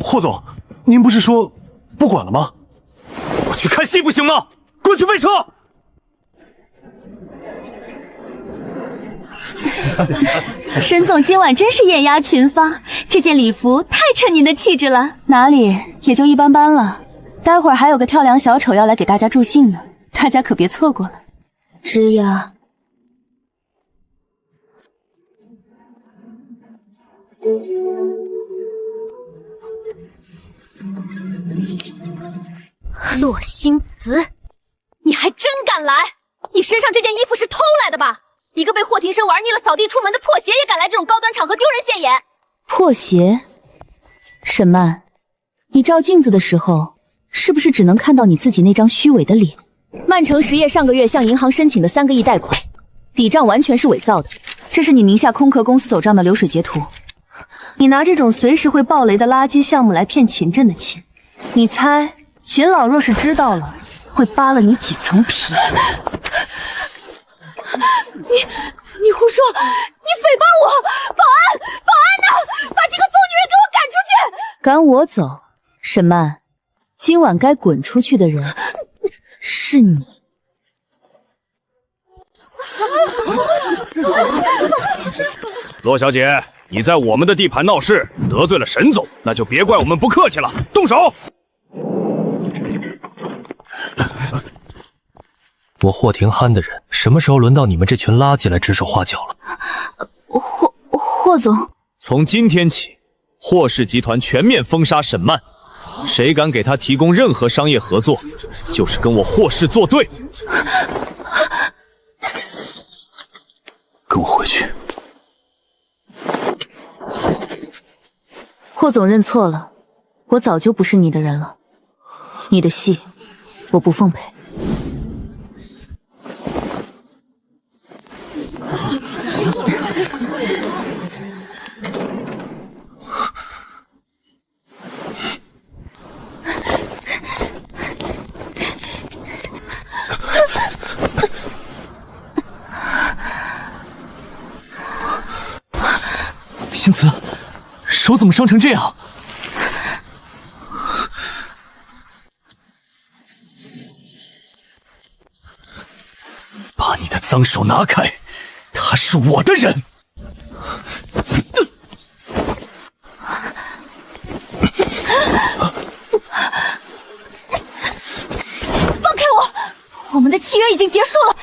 霍总，您不是说不管了吗？我去看戏不行吗？滚去备车！沈总今晚真是艳压群芳，这件礼服太衬您的气质了。哪里，也就一般般了。待会儿还有个跳梁小丑要来给大家助兴呢，大家可别错过了。吱呀。洛星辞，你还真敢来！你身上这件衣服是偷来的吧？一个被霍廷燊玩腻了扫地出门的破鞋也敢来这种高端场合丢人现眼？破鞋？沈曼，你照镜子的时候，是不是只能看到你自己那张虚伪的脸？曼城实业上个月向银行申请的3个亿贷款，底账完全是伪造的，这是你名下空壳公司走账的流水截图。你拿这种随时会爆雷的垃圾项目来骗秦震的钱，你猜秦老若是知道了，会扒了你几层皮？你胡说！你诽谤我！保安！保安呢？把这个疯女人给我赶出去！赶我走？沈曼，今晚该滚出去的人是你。罗小姐，你在我们的地盘闹事，得罪了沈总，那就别怪我们不客气了，动手！我霍廷酣的人，什么时候轮到你们这群垃圾来指手画脚了？霍总，从今天起，霍氏集团全面封杀沈曼，谁敢给他提供任何商业合作，就是跟我霍氏作对。跟我回去。霍总认错了，我早就不是你的人了，你的戏我不奉陪。星慈，手怎么伤成这样？把你的脏手拿开，他是我的人。放开我！我们的契约已经结束了。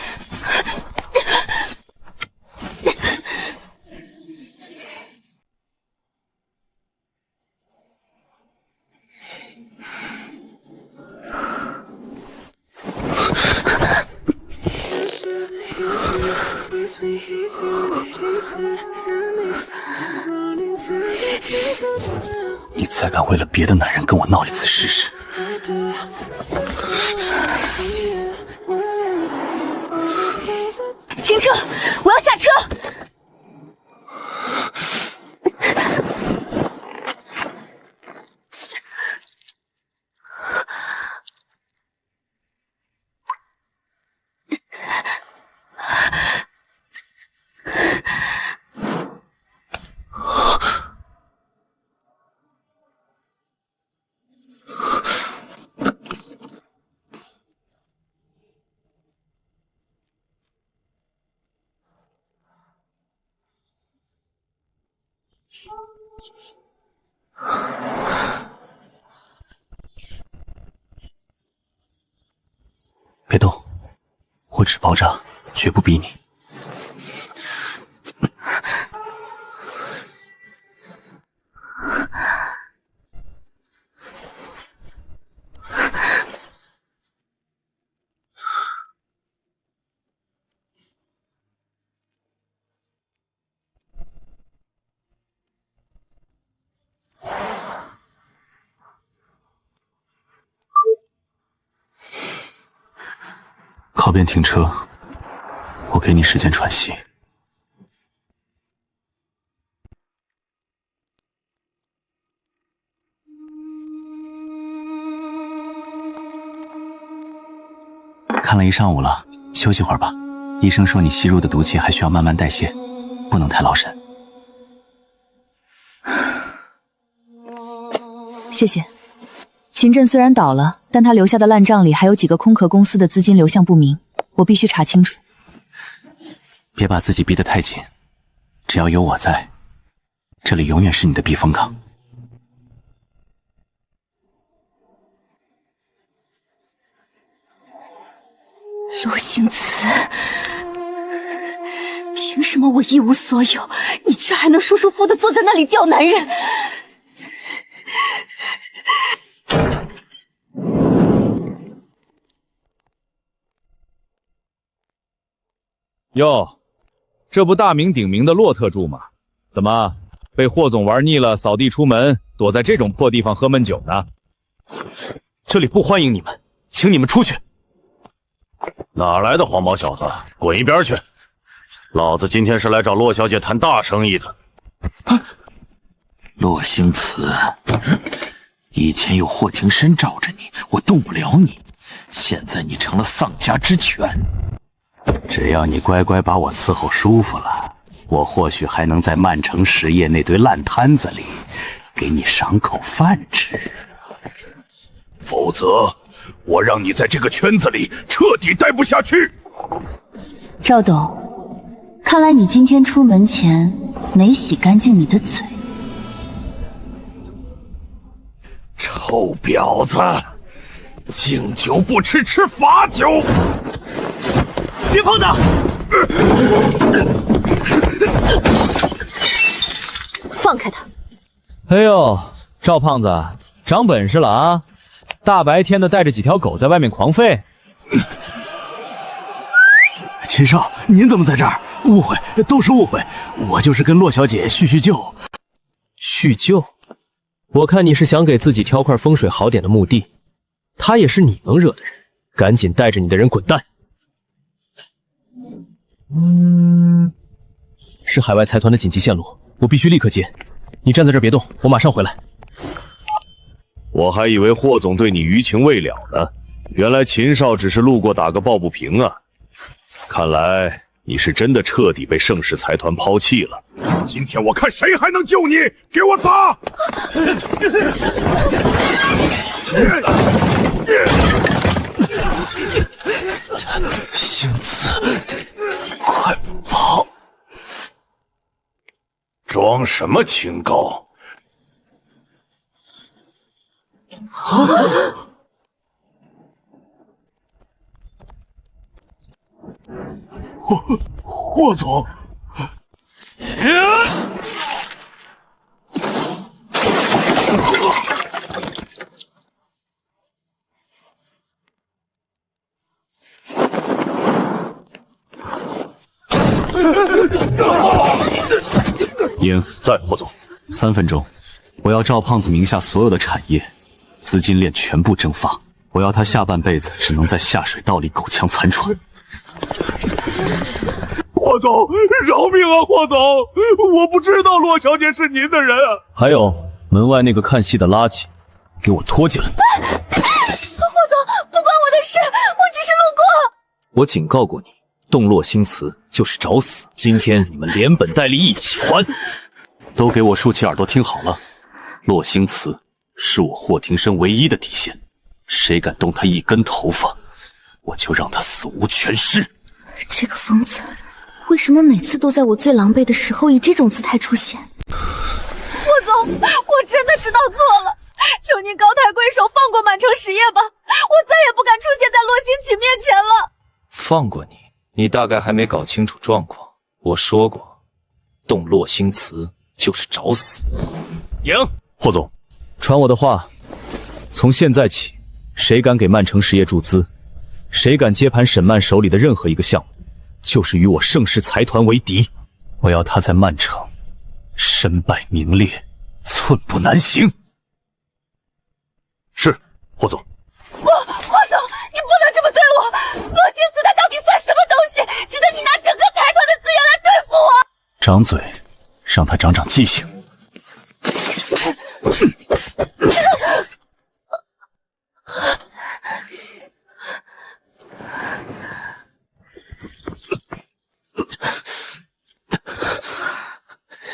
你再敢为了别的男人跟我闹一次试试？停车！我要下车！别动，我只包扎，绝不逼你。靠边停车，我给你时间喘息。看了一上午了，休息会儿吧。医生说你吸入的毒气还需要慢慢代谢，不能太劳神。谢谢。秦镇虽然倒了，但他留下的烂账里还有几个空壳公司的资金流向不明，我必须查清楚。别把自己逼得太紧，只要有我在，这里永远是你的避风港。陆星辞，凭什么我一无所有，你却还能舒舒服服地坐在那里钓男人？哟，这不大名鼎名的骆特助吗？怎么被霍总玩腻了，扫地出门，躲在这种破地方喝闷酒呢？这里不欢迎你们，请你们出去。哪来的黄毛小子，滚一边去！老子今天是来找骆小姐谈大生意的。骆星辞，以前有霍庭深罩着你，我动不了你，现在你成了丧家之犬。只要你乖乖把我伺候舒服了，我或许还能在曼城实业那堆烂摊子里给你赏口饭吃。否则我让你在这个圈子里彻底待不下去。赵董，看来你今天出门前没洗干净你的嘴。臭婊子，敬酒不吃吃罚酒。别碰他！放开他！哎呦，赵胖子，长本事了啊！大白天的带着几条狗在外面狂吠。秦少，您怎么在这儿？误会，都是误会。我就是跟骆小姐叙叙旧。叙旧？我看你是想给自己挑块风水好点的墓地。他也是你能惹的人，赶紧带着你的人滚蛋！是海外财团的紧急线路，我必须立刻接。你站在这儿别动，我马上回来。我还以为霍总对你余情未了呢，原来秦少只是路过打个抱不平啊！看来你是真的彻底被盛世财团抛弃了。今天我看谁还能救你！给我砸！星辞，快跑！装什么清高？霍总，英在，霍总。3分钟，我要赵胖子名下所有的产业、资金链全部蒸发。我要他下半辈子只能在下水道里苟强残喘。霍总，饶命啊！霍总，我不知道骆小姐是您的人啊。还有门外那个看戏的垃圾，给我拖进来！霍总，不关我的事，我只是路过。我警告过你，动骆星辞就是找死。今天你们连本带利一起还！都给我竖起耳朵听好了，骆星辞是我霍庭深唯一的底线，谁敢动他一根头发，我就让他死无全尸。这个疯子，为什么每次都在我最狼狈的时候以这种姿态出现？霍总，我真的知道错了，求您高抬贵手，放过满城实业吧，我再也不敢出现在骆星启面前了。放过你？你大概还没搞清楚状况。我说过，动骆星辞就是找死。赢，霍总，传我的话，从现在起，谁敢给曼城实业注资，谁敢接盘沈曼手里的任何一个项目，就是与我盛世财团为敌。我要他在曼城身败名裂，寸步难行。是，霍总。霍总，你不能这么对我！骆星辞他到底算什么东西，值得你拿整个财团的资源来对付我？长嘴，让他长长记性。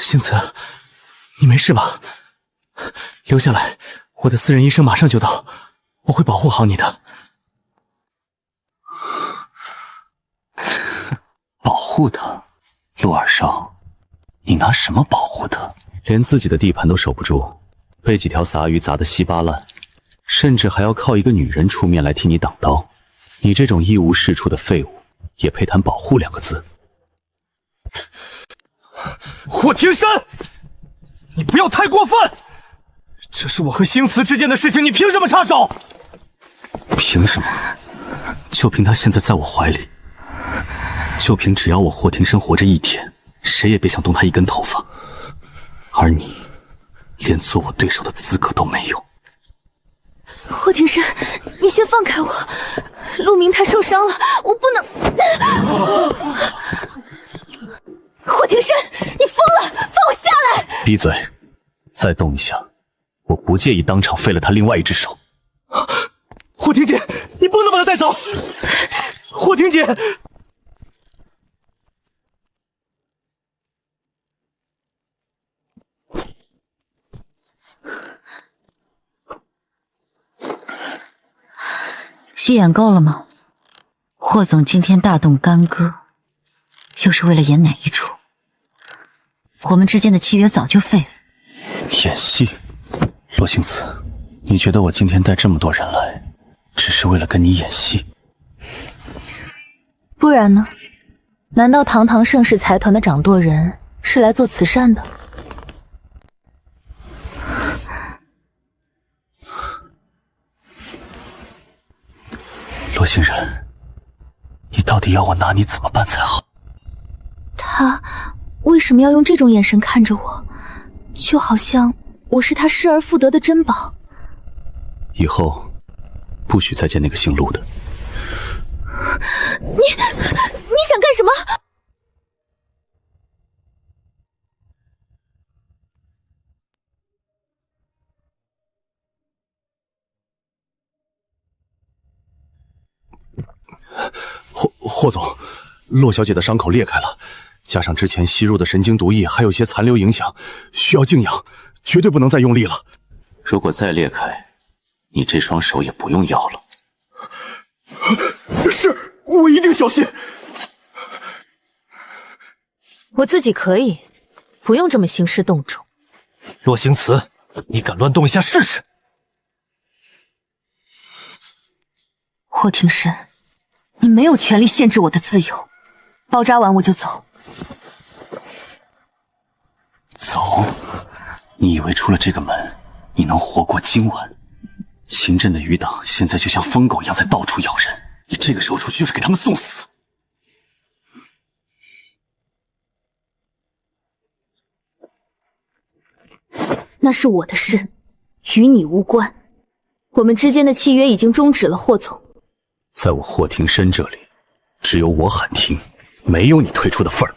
星子，你没事吧？留下来，我的私人医生马上就到，我会保护好你的。保护他？陆二少，你拿什么保护他？连自己的地盘都守不住，被几条杂鱼砸得稀巴烂，甚至还要靠一个女人出面来替你挡刀。你这种一无是处的废物，也配谈保护2个字？霍庭山，你不要太过分！这是我和星慈之间的事情，你凭什么插手？凭什么？就凭他现在在我怀里，就凭只要我霍庭生活着一天，谁也别想动他一根头发。而你，连做我对手的资格都没有。霍庭生，你先放开我，陆明他受伤了，我不能。霍庭生，你疯了！放我下来！闭嘴！再动一下，我不介意当场废了他另外一只手。霍庭姐，你不能把他带走！霍庭姐，戏演够了吗？霍总今天大动干戈，又是为了演哪一出？我们之间的契约早就废了。演戏？罗星子，你觉得我今天带这么多人来，只是为了跟你演戏？不然呢？难道堂堂盛世财团的掌舵人是来做慈善的？罗星人，你到底要我拿你怎么办才好？他为什么要用这种眼神看着我，就好像我是他失而复得的珍宝？以后不许再见那个姓陆的。你想干什么？霍总，洛小姐的伤口裂开了，加上之前吸入的神经毒液还有些残留影响，需要静养，绝对不能再用力了。如果再裂开，你这双手也不用要了。是，我一定小心。我自己可以，不用这么兴师动众。洛星慈，你敢乱动一下试试？霍庭生，你没有权利限制我的自由。包扎完我就走。走？你以为出了这个门，你能活过今晚？秦镇的余党现在就像疯狗一样在到处咬人，你这个时候出去就是给他们送死。那是我的事，与你无关。我们之间的契约已经终止了，霍总。在我霍庭深这里，只有我喊停，没有你退出的份儿。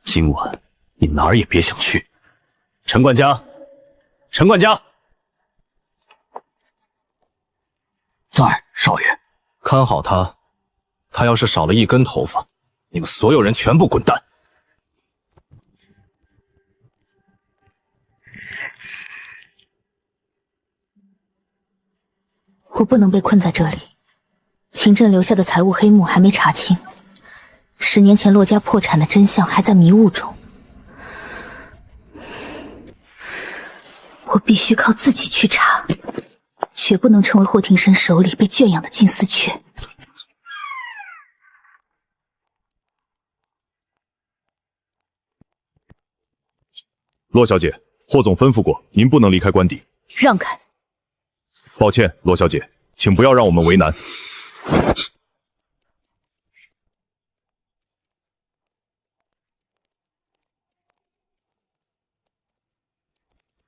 今晚你哪儿也别想去。陈管家，陈管家，在，少爷。看好他，他要是少了一根头发，你们所有人全部滚蛋！我不能被困在这里。秦镇留下的财务黑幕还没查清，10年前洛家破产的真相还在迷雾中。我必须靠自己去查，绝不能成为霍庭生手里被圈养的金丝雀。洛小姐，霍总吩咐过，您不能离开官邸。让开！抱歉，罗小姐，请不要让我们为难。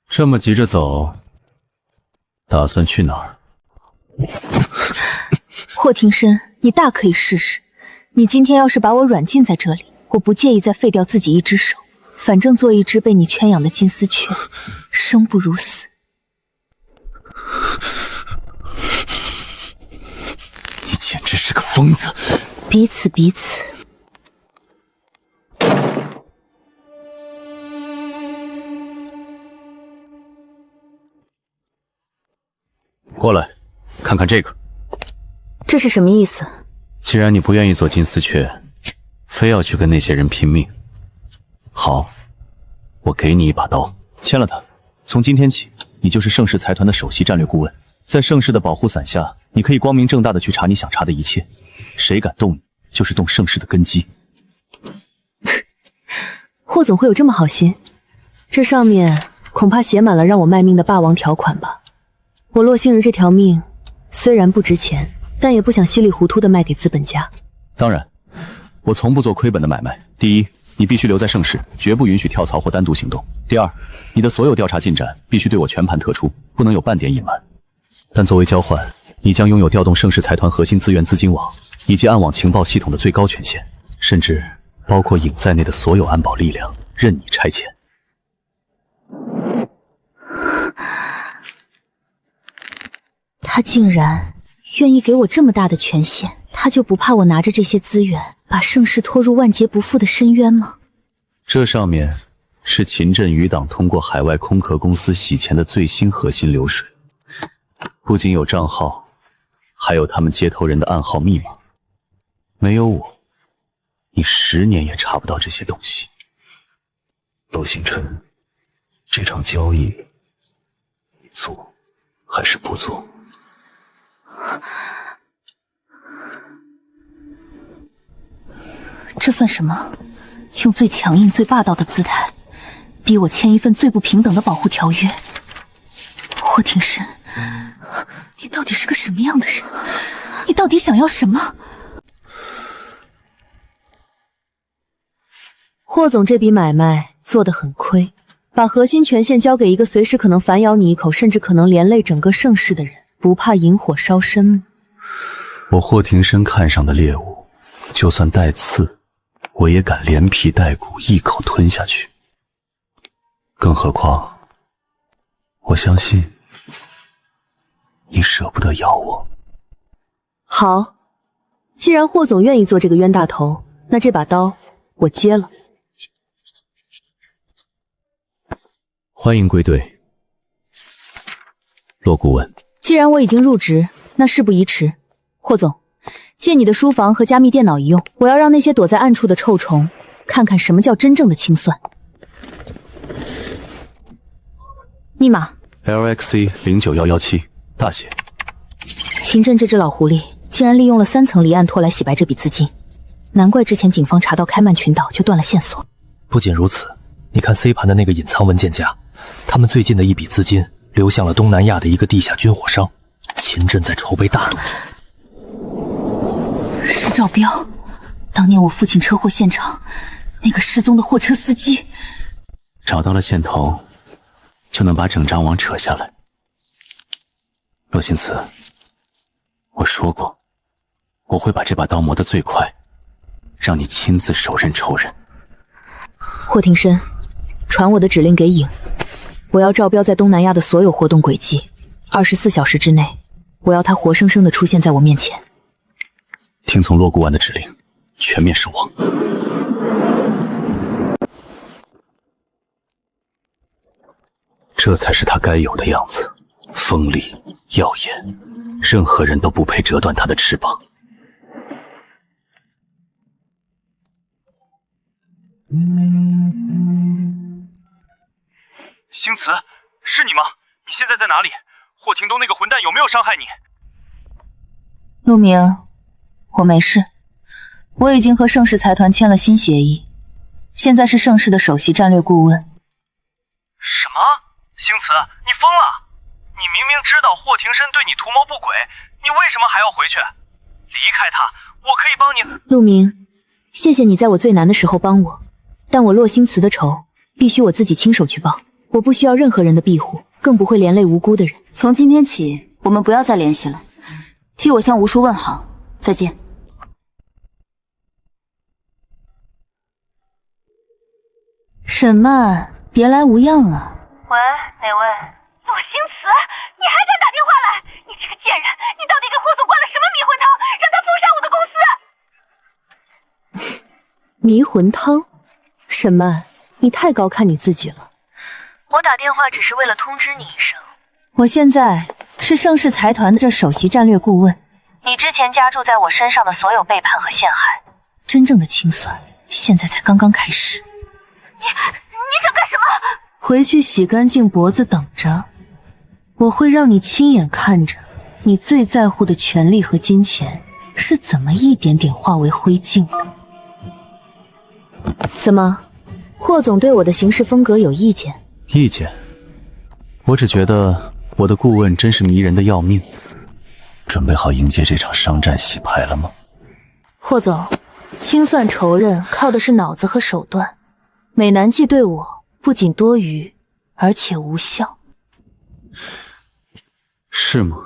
这么急着走，打算去哪儿？霍庭生，你大可以试试。你今天要是把我软禁在这里，我不介意再废掉自己一只手，反正做一只被你圈养的金丝雀，生不如死。你简直是个疯子！彼此彼此。过来，看看这个。这是什么意思？既然你不愿意做金丝雀，非要去跟那些人拼命，好，我给你一把刀，签了它。从今天起，你就是盛世财团的首席战略顾问，在盛世的保护伞下，你可以光明正大的去查你想查的一切，谁敢动你，就是动盛世的根基。霍总会有这么好心？这上面恐怕写满了让我卖命的霸王条款吧？我洛星人这条命虽然不值钱，但也不想稀里糊涂的卖给资本家。当然，我从不做亏本的买卖。第一，你必须留在盛世，绝不允许跳槽或单独行动。第二，你的所有调查进展必须对我全盘特出，不能有半点隐瞒。但作为交换，你将拥有调动盛世财团核心资源资金网以及暗网情报系统的最高权限，甚至包括影在内的所有安保力量，任你差遣。他竟然愿意给我这么大的权限，他就不怕我拿着这些资源把盛世拖入万劫不复的深渊吗？这上面是秦镇余党通过海外空壳公司洗钱的最新核心流水，不仅有账号，还有他们接头人的暗号密码。没有我，你10年也查不到这些东西。陆星辰，这场交易，你做还是不做？这算什么？用最强硬、最霸道的姿态，逼我签一份最不平等的保护条约。霍庭深，你到底是个什么样的人？你到底想要什么？霍总这笔买卖做得很亏，把核心权限交给一个随时可能反咬你一口，甚至可能连累整个盛世的人，不怕引火烧身吗？我霍庭深看上的猎物，就算带刺，我也敢连皮带骨一口吞下去。更何况，我相信你舍不得咬我。好，既然霍总愿意做这个冤大头，那这把刀我接了。欢迎归队，骆顾问。既然我已经入职，那事不宜迟。霍总，借你的书房和加密电脑一用，我要让那些躲在暗处的臭虫看看什么叫真正的清算。密码 LXC09117，大写。秦震这只老狐狸竟然利用了3层离岸托来洗白这笔资金，难怪之前警方查到开曼群岛就断了线索。不仅如此，你看 C 盘的那个隐藏文件夹，他们最近的一笔资金流向了东南亚的一个地下军火商，秦震在筹备大动作。是赵彪，当年我父亲车祸现场那个失踪的货车司机。找到了线头，就能把整张网扯下来。洛星慈，我说过，我会把这把刀磨得最快，让你亲自手刃仇人。霍庭深，传我的指令给影，我要赵彪在东南亚的所有活动轨迹，24小时之内，我要他活生生的出现在我面前。听从骆顾问的指令，全面守望。这才是他该有的样子，锋利耀眼，任何人都不配折断他的翅膀。星慈，是你吗？你现在在哪里？霍廷东那个混蛋有没有伤害你？陆明，我没事，我已经和盛世财团签了新协议，现在是盛世的首席战略顾问。什么？星慈，你疯了！你明明知道霍庭深对你图谋不轨，你为什么还要回去？离开他，我可以帮你。陆明，谢谢你在我最难的时候帮我，但我洛星慈的仇必须我自己亲手去报，我不需要任何人的庇护，更不会连累无辜的人。从今天起，我们不要再联系了。替我向吴叔问好，再见。沈曼，别来无恙啊！喂，哪位？洛星慈，你还敢打电话来？你这个贱人，你到底给霍总灌了什么迷魂汤，让他封杀我的公司？迷魂汤？沈曼，你太高看你自己了。我打电话只是为了通知你一声，我现在是盛世财团的这首席战略顾问。你之前加注在我身上的所有背叛和陷害，真正的清算现在才刚刚开始。你想干什么？回去洗干净脖子等着，我会让你亲眼看着你最在乎的权力和金钱是怎么一点点化为灰烬的。怎么，霍总对我的行事风格有意见？意见？我只觉得我的顾问真是迷人的要命。准备好迎接这场商战洗牌了吗？霍总，清算仇人靠的是脑子和手段，美男计对我不仅多余，而且无效。是吗？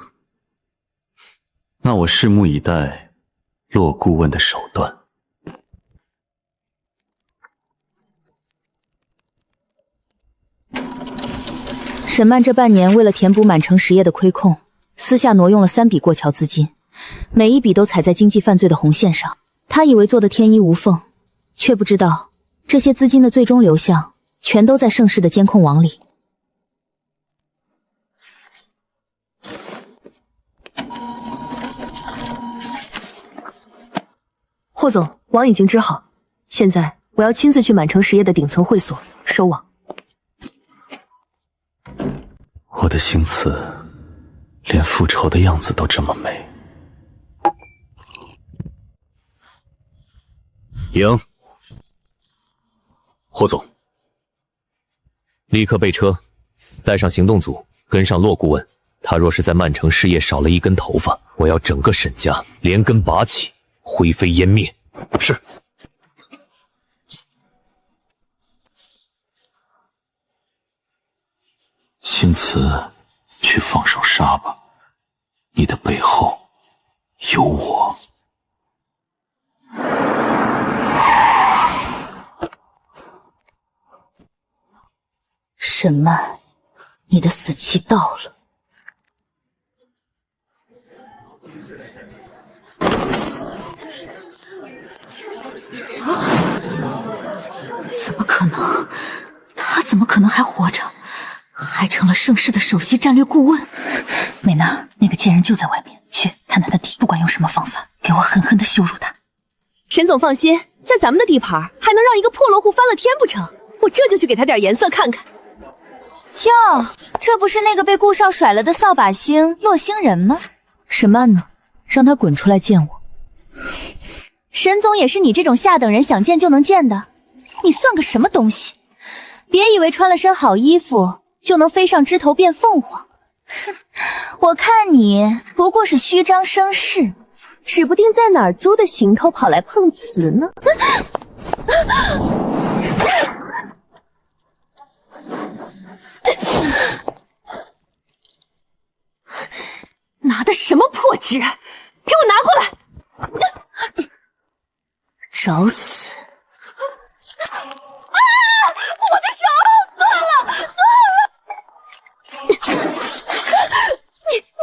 那我拭目以待骆顾问的手段。沈曼这半年为了填补满城实业的亏空，私下挪用了3笔过桥资金，每一笔都踩在经济犯罪的红线上。他以为做得天衣无缝，却不知道这些资金的最终流向全都在盛世的监控网里。霍总，网已经织好，现在我要亲自去满城实业的顶层会所收网。我的星词连复仇的样子都这么美。赢。霍总，立刻备车，带上行动组，跟上骆顾问。他若是在曼城事业少了一根头发，我要整个沈家连根拔起，灰飞烟灭。是。新慈，去放手杀吧，你的背后有我。沈曼，你的死期到了。怎么可能？他怎么可能还活着？还成了盛世的首席战略顾问。美娜，那个贱人就在外面，去探探他底，不管用什么方法，给我狠狠地羞辱他。沈总放心，在咱们的地盘还能让一个破落户翻了天不成？我这就去给他点颜色看看。哟，这不是那个被顾少甩了的扫把星洛星人吗？沈曼呢？让他滚出来见我。沈总也是你这种下等人想见就能见的？你算个什么东西？别以为穿了身好衣服就能飞上枝头变凤凰。哼，我看你不过是虚张声势，指不定在哪儿租的行头跑来碰瓷呢。拿的什么破纸？给我拿过来！找死！我的手断了！你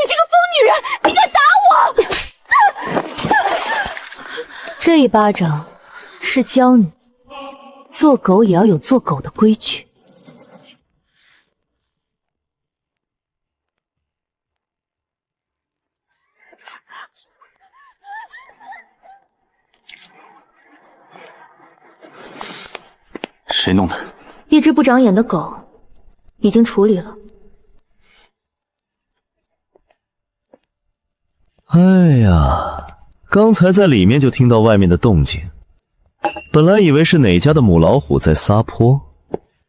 这个疯女人，你敢打我！这一巴掌是教你，做狗也要有做狗的规矩。谁弄的？一只不长眼的狗，已经处理了。哎呀，刚才在里面就听到外面的动静，本来以为是哪家的母老虎在撒泼，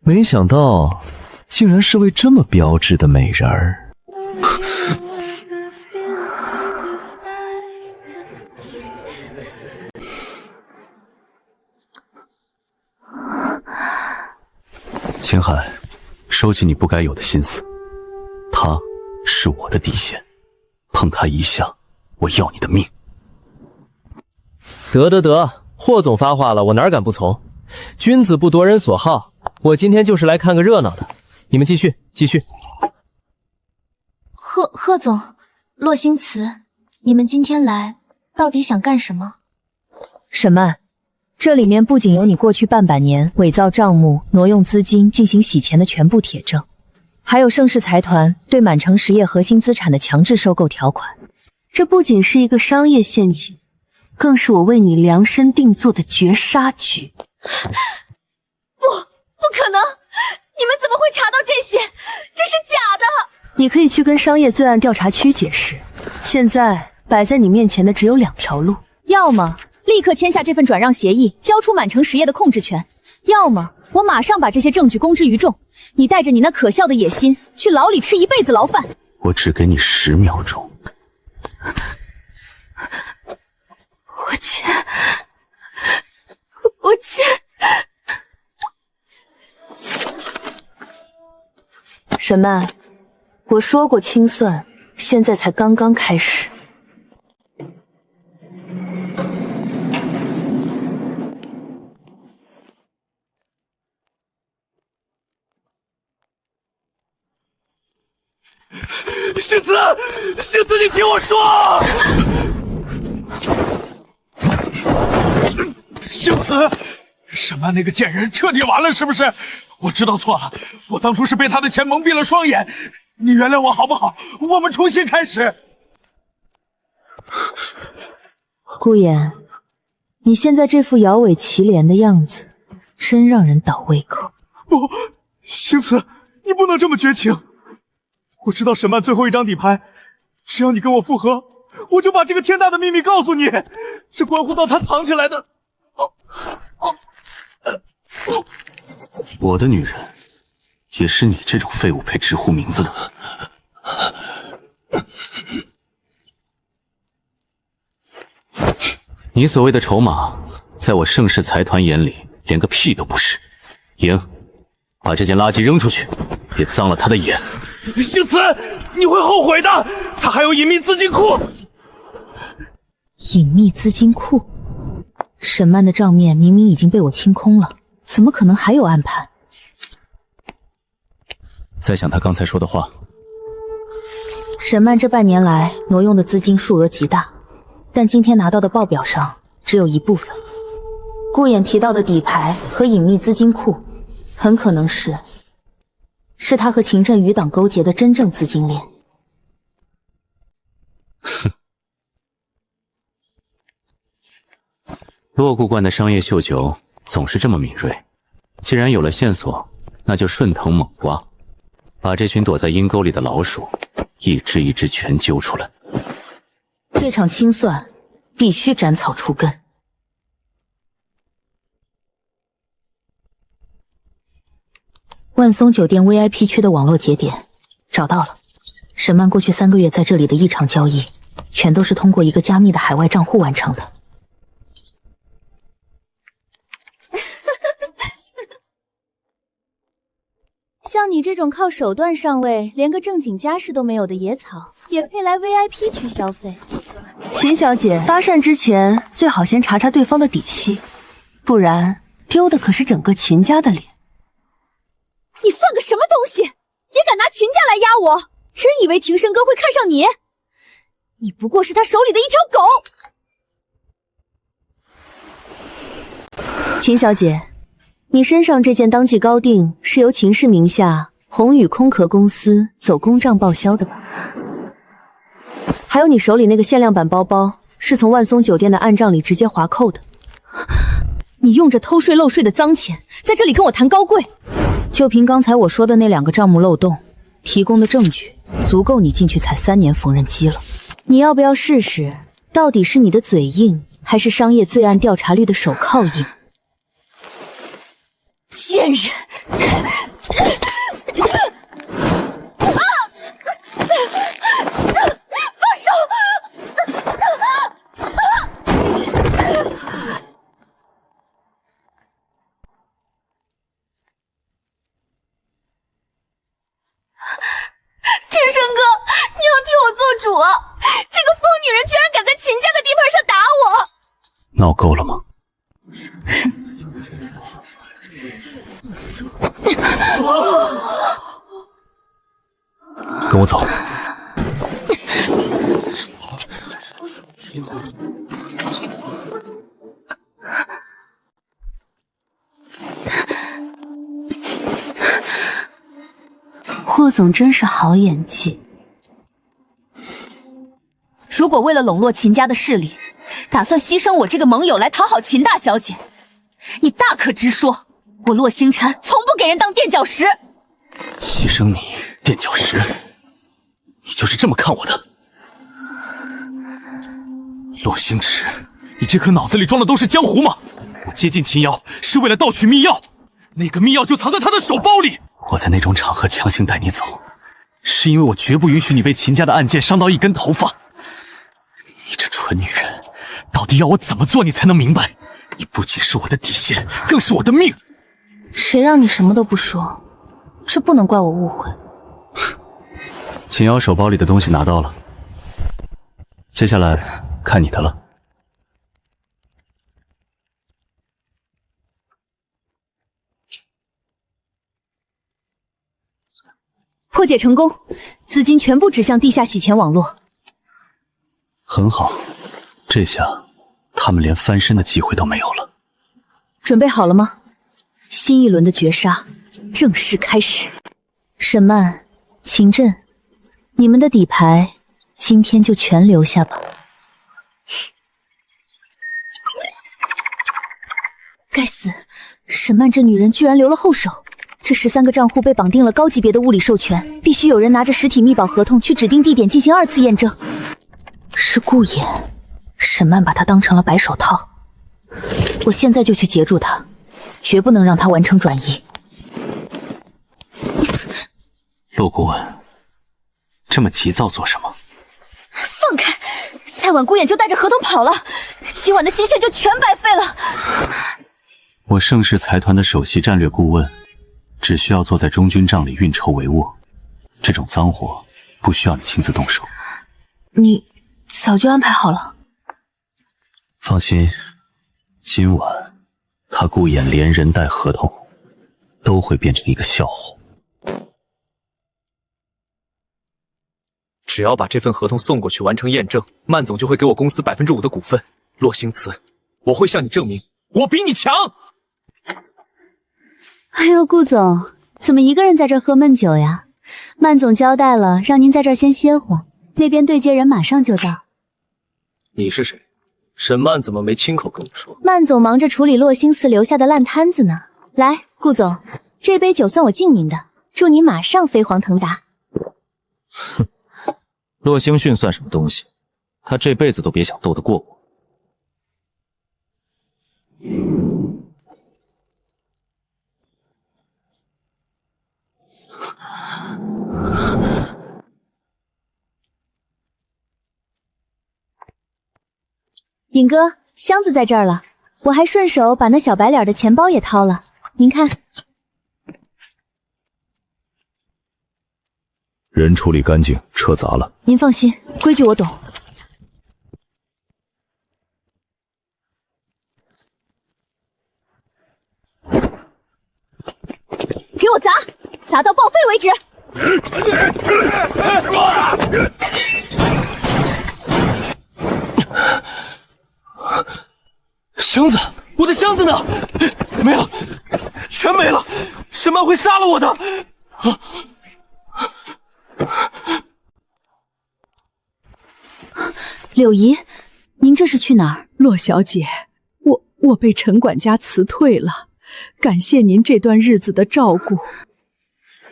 没想到竟然是位这么标致的美人儿。秦海，收起你不该有的心思，他是我的底线，碰他一下，我要你的命。得，霍总发话了，我哪敢不从？君子不夺人所好，我今天就是来看个热闹的。你们继续。贺总，洛星辞，你们今天来到底想干什么？沈曼，这里面不仅有你过去半百年伪造账目、挪用资金进行洗钱的全部铁证，还有盛世财团对满城实业核心资产的强制收购条款。这不仅是一个商业陷阱，更是我为你量身定做的绝杀局。不可能！你们怎么会查到这些？这是假的！你可以去跟商业罪案调查区解释。现在摆在你面前的只有2条路：要么立刻签下这份转让协议，交出满城实业的控制权；要么我马上把这些证据公之于众，你带着你那可笑的野心去牢里吃一辈子牢饭。我只给你10秒钟。我签。沈曼，我说过清算，现在才刚刚开始。星子，星子，你听我说！星子，沈曼那个贱人彻底完了，是不是？我知道错了，我当初是被他的钱蒙蔽了双眼，你原谅我好不好？我们重新开始。顾言，你现在这副摇尾乞怜的样子，真让人倒胃口。不，星子，你不能这么绝情。我知道沈曼最后一张底牌，只要你跟我复合，我就把这个天大的秘密告诉你，这关乎到他藏起来的。我的女人，也是你这种废物配直呼名字的。你所谓的筹码，在我盛世财团眼里，连个屁都不是。赢，把这件垃圾扔出去，别脏了他的眼。星子，你会后悔的，他还有隐秘资金库。隐秘资金库？沈曼的账面明明已经被我清空了，怎么可能还有暗盘？再想他刚才说的话。沈曼这半年来挪用的资金数额极大，但今天拿到的报表上只有一部分。顾衍提到的底牌和隐秘资金库，很可能是他和秦镇余党勾结的真正资金链。哼，洛固观的商业嗅觉总是这么敏锐。既然有了线索，那就顺藤猛刮，把这群躲在阴沟里的老鼠一只一只全揪出来。这场清算必须斩草除根。万松酒店 VIP 区的网络节点找到了，沈曼过去3个月在这里的异常交易，全都是通过一个加密的海外账户完成的。像你这种靠手段上位，连个正经家世都没有的野草，也配来 VIP 区消费？秦小姐，搭讪之前最好先查查对方的底细，不然丢的可是整个秦家的脸。你算个什么东西，也敢拿秦家来压我？真以为庭生哥会看上你？你不过是他手里的一条狗。秦小姐，你身上这件当季高定是由秦氏名下宏宇空壳公司走公账报销的吧？还有你手里那个限量版包包，是从万松酒店的暗账里直接划扣的。你用着偷税漏税的脏钱，在这里跟我谈高贵？就凭刚才我说的那2个账目漏洞，提供的证据足够你进去踩3年缝纫机了。你要不要试试，到底是你的嘴硬，还是商业罪案调查率的手铐硬？贱人！放手！天生哥，你要替我做主啊！这个疯女人居然敢在秦家的地盘上打我！闹够了吗？跟我走。顾总真是好演技。如果为了笼络秦家的势力，打算牺牲我这个盟友来讨好秦大小姐，你大可直说，我洛星辰从不给人当垫脚石。牺牲你，垫脚石，你就是这么看我的？洛星驰，你这颗脑子里装的都是江湖吗？我接近秦瑶是为了盗取秘药，那个秘药就藏在他的手包里。我在那种场合强行带你走，是因为我绝不允许你被秦家的暗箭伤到一根头发。你这蠢女人，到底要我怎么做你才能明白？你不仅是我的底线，更是我的命。谁让你什么都不说？这不能怪我误会。秦瑶手包里的东西拿到了，接下来看你的了。破解成功，资金全部指向地下洗钱网络。很好，这下他们连翻身的机会都没有了。准备好了吗？新一轮的绝杀正式开始。沈曼、秦震，你们的底牌今天就全留下吧。该死，沈曼这女人居然留了后手。这13个账户被绑定了高级别的物理授权，必须有人拿着实体密保合同去指定地点进行2次验证。是顾衍，沈曼把他当成了白手套。我现在就去截住他，绝不能让他完成转移。陆顾问，这么急躁做什么？放开！再晚顾衍就带着合同跑了，今晚的心血就全白费了。我盛世财团的首席战略顾问，只需要坐在中军帐里运筹帷幄，这种脏活不需要你亲自动手。你早就安排好了。放心，今晚他顾衍连人带合同都会变成一个笑话。只要把这份合同送过去完成验证，曼总就会给我公司5%的股份。洛星辞，我会向你证明，我比你强。哎呦，顾总，怎么一个人在这喝闷酒呀？曼总交代了，让您在这儿先歇会儿，那边对接人马上就到。你是谁？沈曼怎么没亲口跟我说？曼总忙着处理洛星祠留下的烂摊子呢。来，顾总，这杯酒算我敬您的，祝您马上飞黄腾达。哼，洛星逊算什么东西？他这辈子都别想斗得过我。尹哥，箱子在这儿了，我还顺手把那小白脸的钱包也掏了，您看。人处理干净，车砸了。您放心，规矩我懂。给我砸，砸到报废为止。箱子，我的箱子呢？没了，全没了！沈曼会杀了我的！柳姨，您这是去哪儿？洛小姐，我被陈管家辞退了，感谢您这段日子的照顾。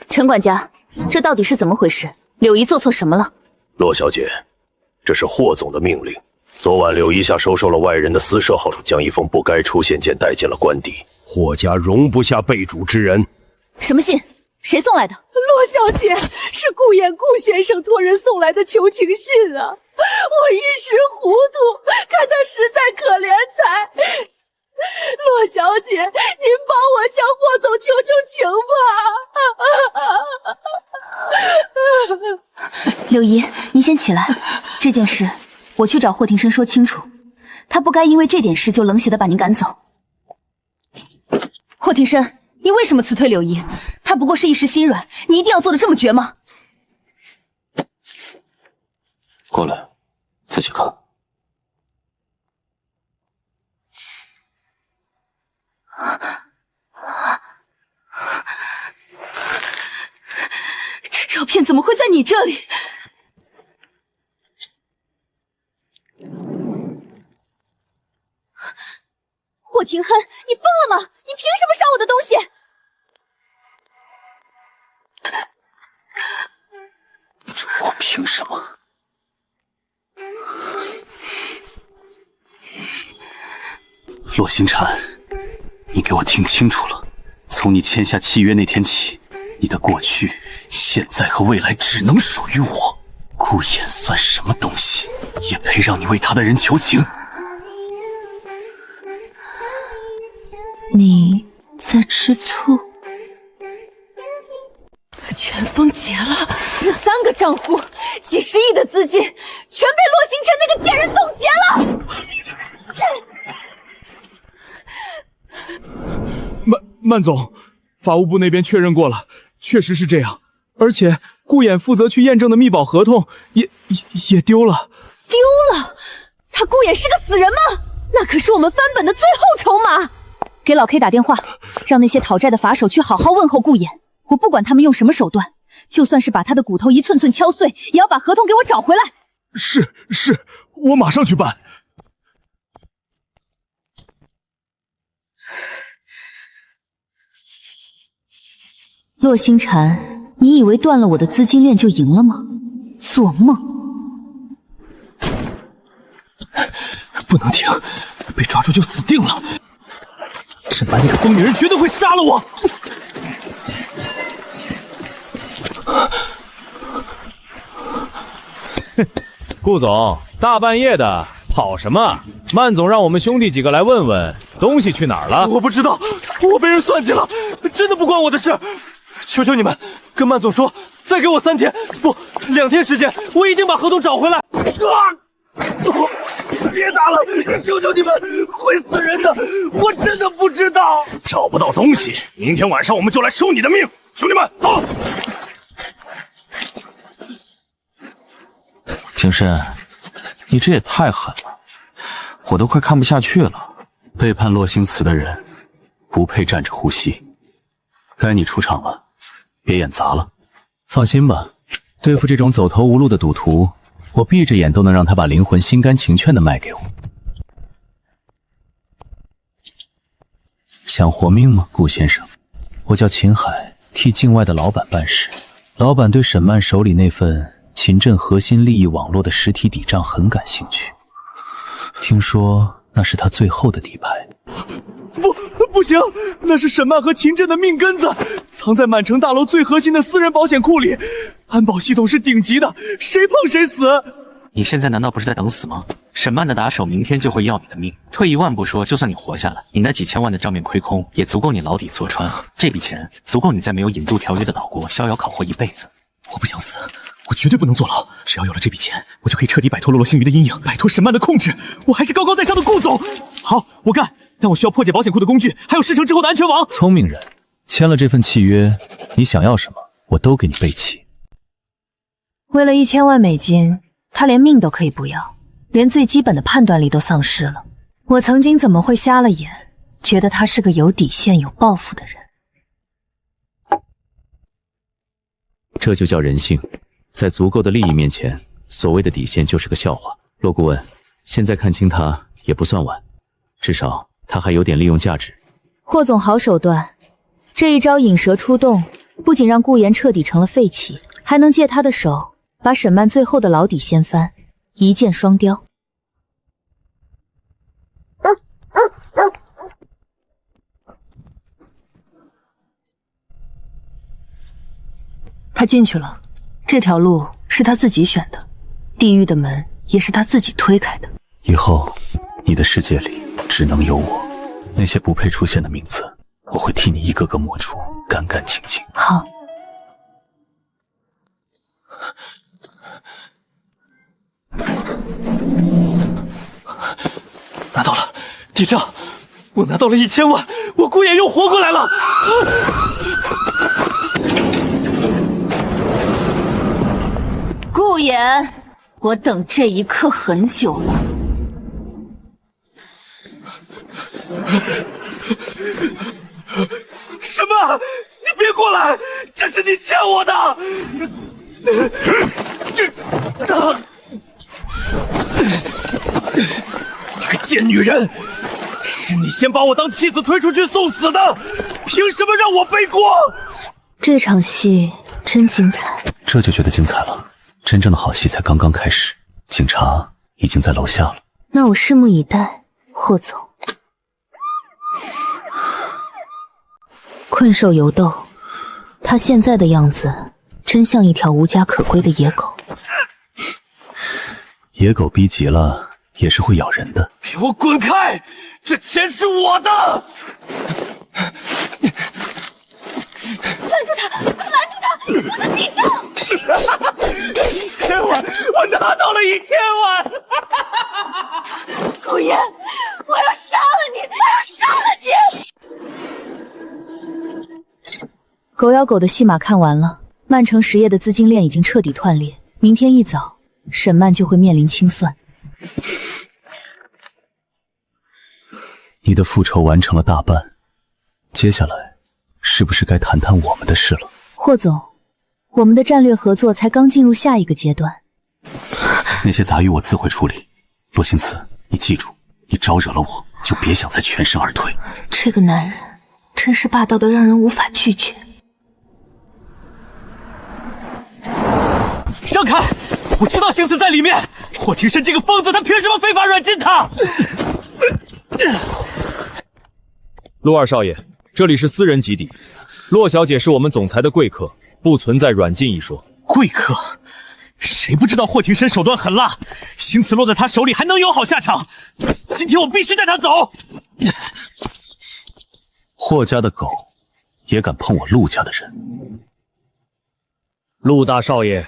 陈管家，这到底是怎么回事？柳姨做错什么了？洛小姐，这是霍总的命令。昨晚柳一下收受了外人的私设后，将一封不该出现件带进了官邸。霍家容不下被主之人。什么信？谁送来的？洛小姐，是顾衍顾先生托人送来的求情信啊！我一时糊涂，看他实在可怜才。洛小姐，您帮我向霍总求求情吧。柳姨，您先起来，这件事我去找霍庭深说清楚，他不该因为这点事就冷血的把您赶走。霍庭深，你为什么辞退柳姨？她不过是一时心软，你一定要做的这么绝吗？过来，自己看。照片怎么会在你这里？霍廷珩，你疯了吗？你凭什么烧我的东西？我凭什么？洛星辰，你给我听清楚了，从你签下契约那天起，你的过去、现在和未来只能属于我。顾衍算什么东西，也配让你为他的人求情？你在吃醋？全封劫了13个账户，几十亿的资金，全被洛星辰那个贱人冻结了。曼总，法务部那边确认过了，确实是这样。而且顾衍负责去验证的密保合同也丢了。丢了？他顾衍是个死人吗？那可是我们翻本的最后筹码。给老 K 打电话，让那些讨债的法手去好好问候顾衍。我不管他们用什么手段，就算是把他的骨头一寸寸敲碎，也要把合同给我找回来。是，我马上去办。洛星辰，你以为断了我的资金链就赢了吗？做梦！不能停，被抓住就死定了。沈曼那个疯女人绝对会杀了我。顾总，大半夜的跑什么？曼总让我们兄弟几个来问问东西去哪儿了。我不知道，我被人算计了，真的不关我的事。求求你们，跟曼总说，再给我3天，不，2天时间，我一定把合同找回来。别打了，求求你们，会死人的，我真的不知道。找不到东西，明天晚上我们就来收你的命。兄弟们，走！庭深，你这也太狠了，我都快看不下去了。背叛洛星祠的人，不配站着呼吸。该你出场了，别演砸了。放心吧，对付这种走投无路的赌徒，我闭着眼都能让他把灵魂心甘情愿的卖给我。想活命吗，顾先生？我叫秦海，替境外的老板办事。老板对沈曼手里那份秦镇核心利益网络的实体底账很感兴趣，听说那是他最后的底牌。不行，那是沈曼和秦镇的命根子，藏在满城大楼最核心的私人保险库里，安保系统是顶级的，谁碰谁死。你现在难道不是在等死吗？沈曼的打手明天就会要你的命。退一万步说，就算你活下来，你那几千万的账面亏空也足够你牢底坐穿。这笔钱足够你在没有引渡条约的岛国逍遥烤活一辈子。我不想死，我绝对不能坐牢。只要有了这笔钱，我就可以彻底摆脱洛洛星鱼的阴影，摆脱沈曼的控制。我还是高高在上的顾总。好，我干。但我需要破解保险库的工具，还有事成之后的安全网。聪明人，签了这份契约，你想要什么，我都给你备齐。为了1000万美金，他连命都可以不要，连最基本的判断力都丧失了。我曾经怎么会瞎了眼，觉得他是个有底线、有抱负的人？这就叫人性，在足够的利益面前，所谓的底线就是个笑话。骆顾问，现在看清他也不算晚，至少他还有点利用价值。霍总好手段，这一招引蛇出洞，不仅让顾炎彻底成了废弃，还能借他的手把沈曼最后的牢底掀翻，一箭双雕。他进去了，这条路是他自己选的，地狱的门也是他自己推开的。以后你的世界里只能有我，那些不配出现的名字，我会替你一个个抹除，干干净净。好。拿到了底账，我拿到了1000万，我顾衍又活过来了。顾衍，我等这一刻很久了。什么？你别过来！这是你欠我的！你个贱女人！是你先把我当弃子推出去送死的，凭什么让我背锅？这场戏真精彩，这就觉得精彩了。真正的好戏才刚刚开始，警察已经在楼下了。那我拭目以待，霍总。困兽犹斗，他现在的样子真像一条无家可归的野狗。野狗逼急了也是会咬人的。给我滚开！这钱是我的！拦住他！拦住他！我的笔账！1000万！我拿到了1000万！顾言，我要杀了你！我要杀了你！狗咬狗的戏码看完了，曼城实业的资金链已经彻底断裂。明天一早，沈曼就会面临清算。你的复仇完成了大半，接下来是不是该谈谈我们的事了？霍总，我们的战略合作才刚进入下一个阶段。那些杂鱼我自会处理。洛星慈，你记住，你招惹了我，就别想再全身而退。这个男人真是霸道的让人无法拒绝。让开！我知道星慈在里面。霍庭生这个疯子，他凭什么非法软禁他？陆二少爷，这里是私人基地，洛小姐是我们总裁的贵客，不存在软禁一说。贵客？谁不知道霍庭生手段狠辣？星慈落在他手里还能有好下场？今天我必须带他走！霍家的狗也敢碰我陆家的人？陆大少爷，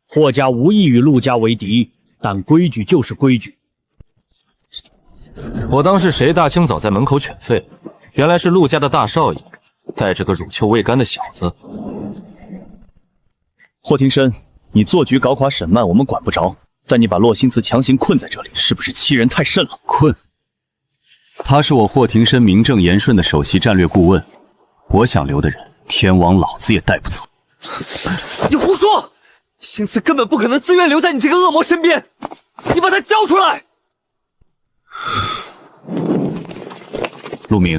霍家无意与陆家为敌，但规矩就是规矩。我当是谁大清早在门口犬吠，原来是陆家的大少爷带着个乳臭未干的小子。霍庭生，你做局搞垮沈曼我们管不着，但你把洛星慈强行困在这里，是不是欺人太甚了？困？他是我霍庭生名正言顺的首席战略顾问，我想留的人，天王老子也带不走。你胡说！星慈根本不可能自愿留在你这个恶魔身边，你把他交出来！陆明，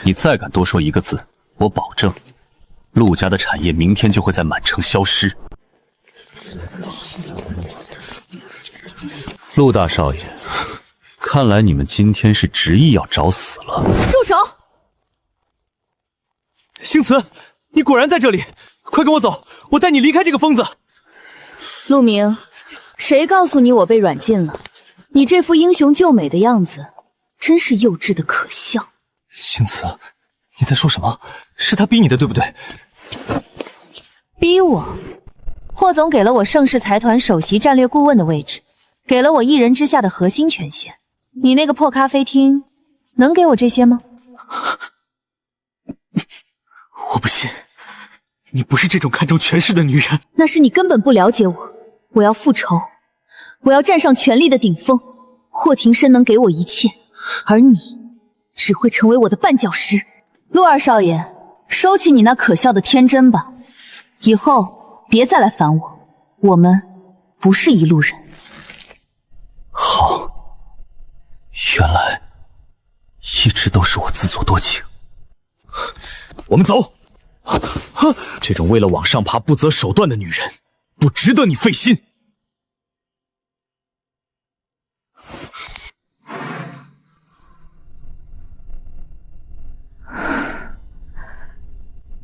你再敢多说一个字，我保证，陆家的产业明天就会在满城消失。陆大少爷，看来你们今天是执意要找死了。住手！星慈，你果然在这里，快跟我走，我带你离开这个疯子。陆明，谁告诉你我被软禁了？你这副英雄救美的样子，真是幼稚的可笑。星慈，你在说什么？是他逼你的，对不对？逼我？霍总给了我盛世财团首席战略顾问的位置，给了我一人之下的核心权限。你那个破咖啡厅，能给我这些吗？我不信，你不是这种看重权势的女人。那是你根本不了解我。我要复仇，我要站上权力的顶峰。霍庭生能给我一切，而你只会成为我的绊脚石。陆二少爷，收起你那可笑的天真吧，以后别再来烦我，我们不是一路人。好，原来一直都是我自作多情。我们走。这种为了往上爬不择手段的女人，不值得你费心。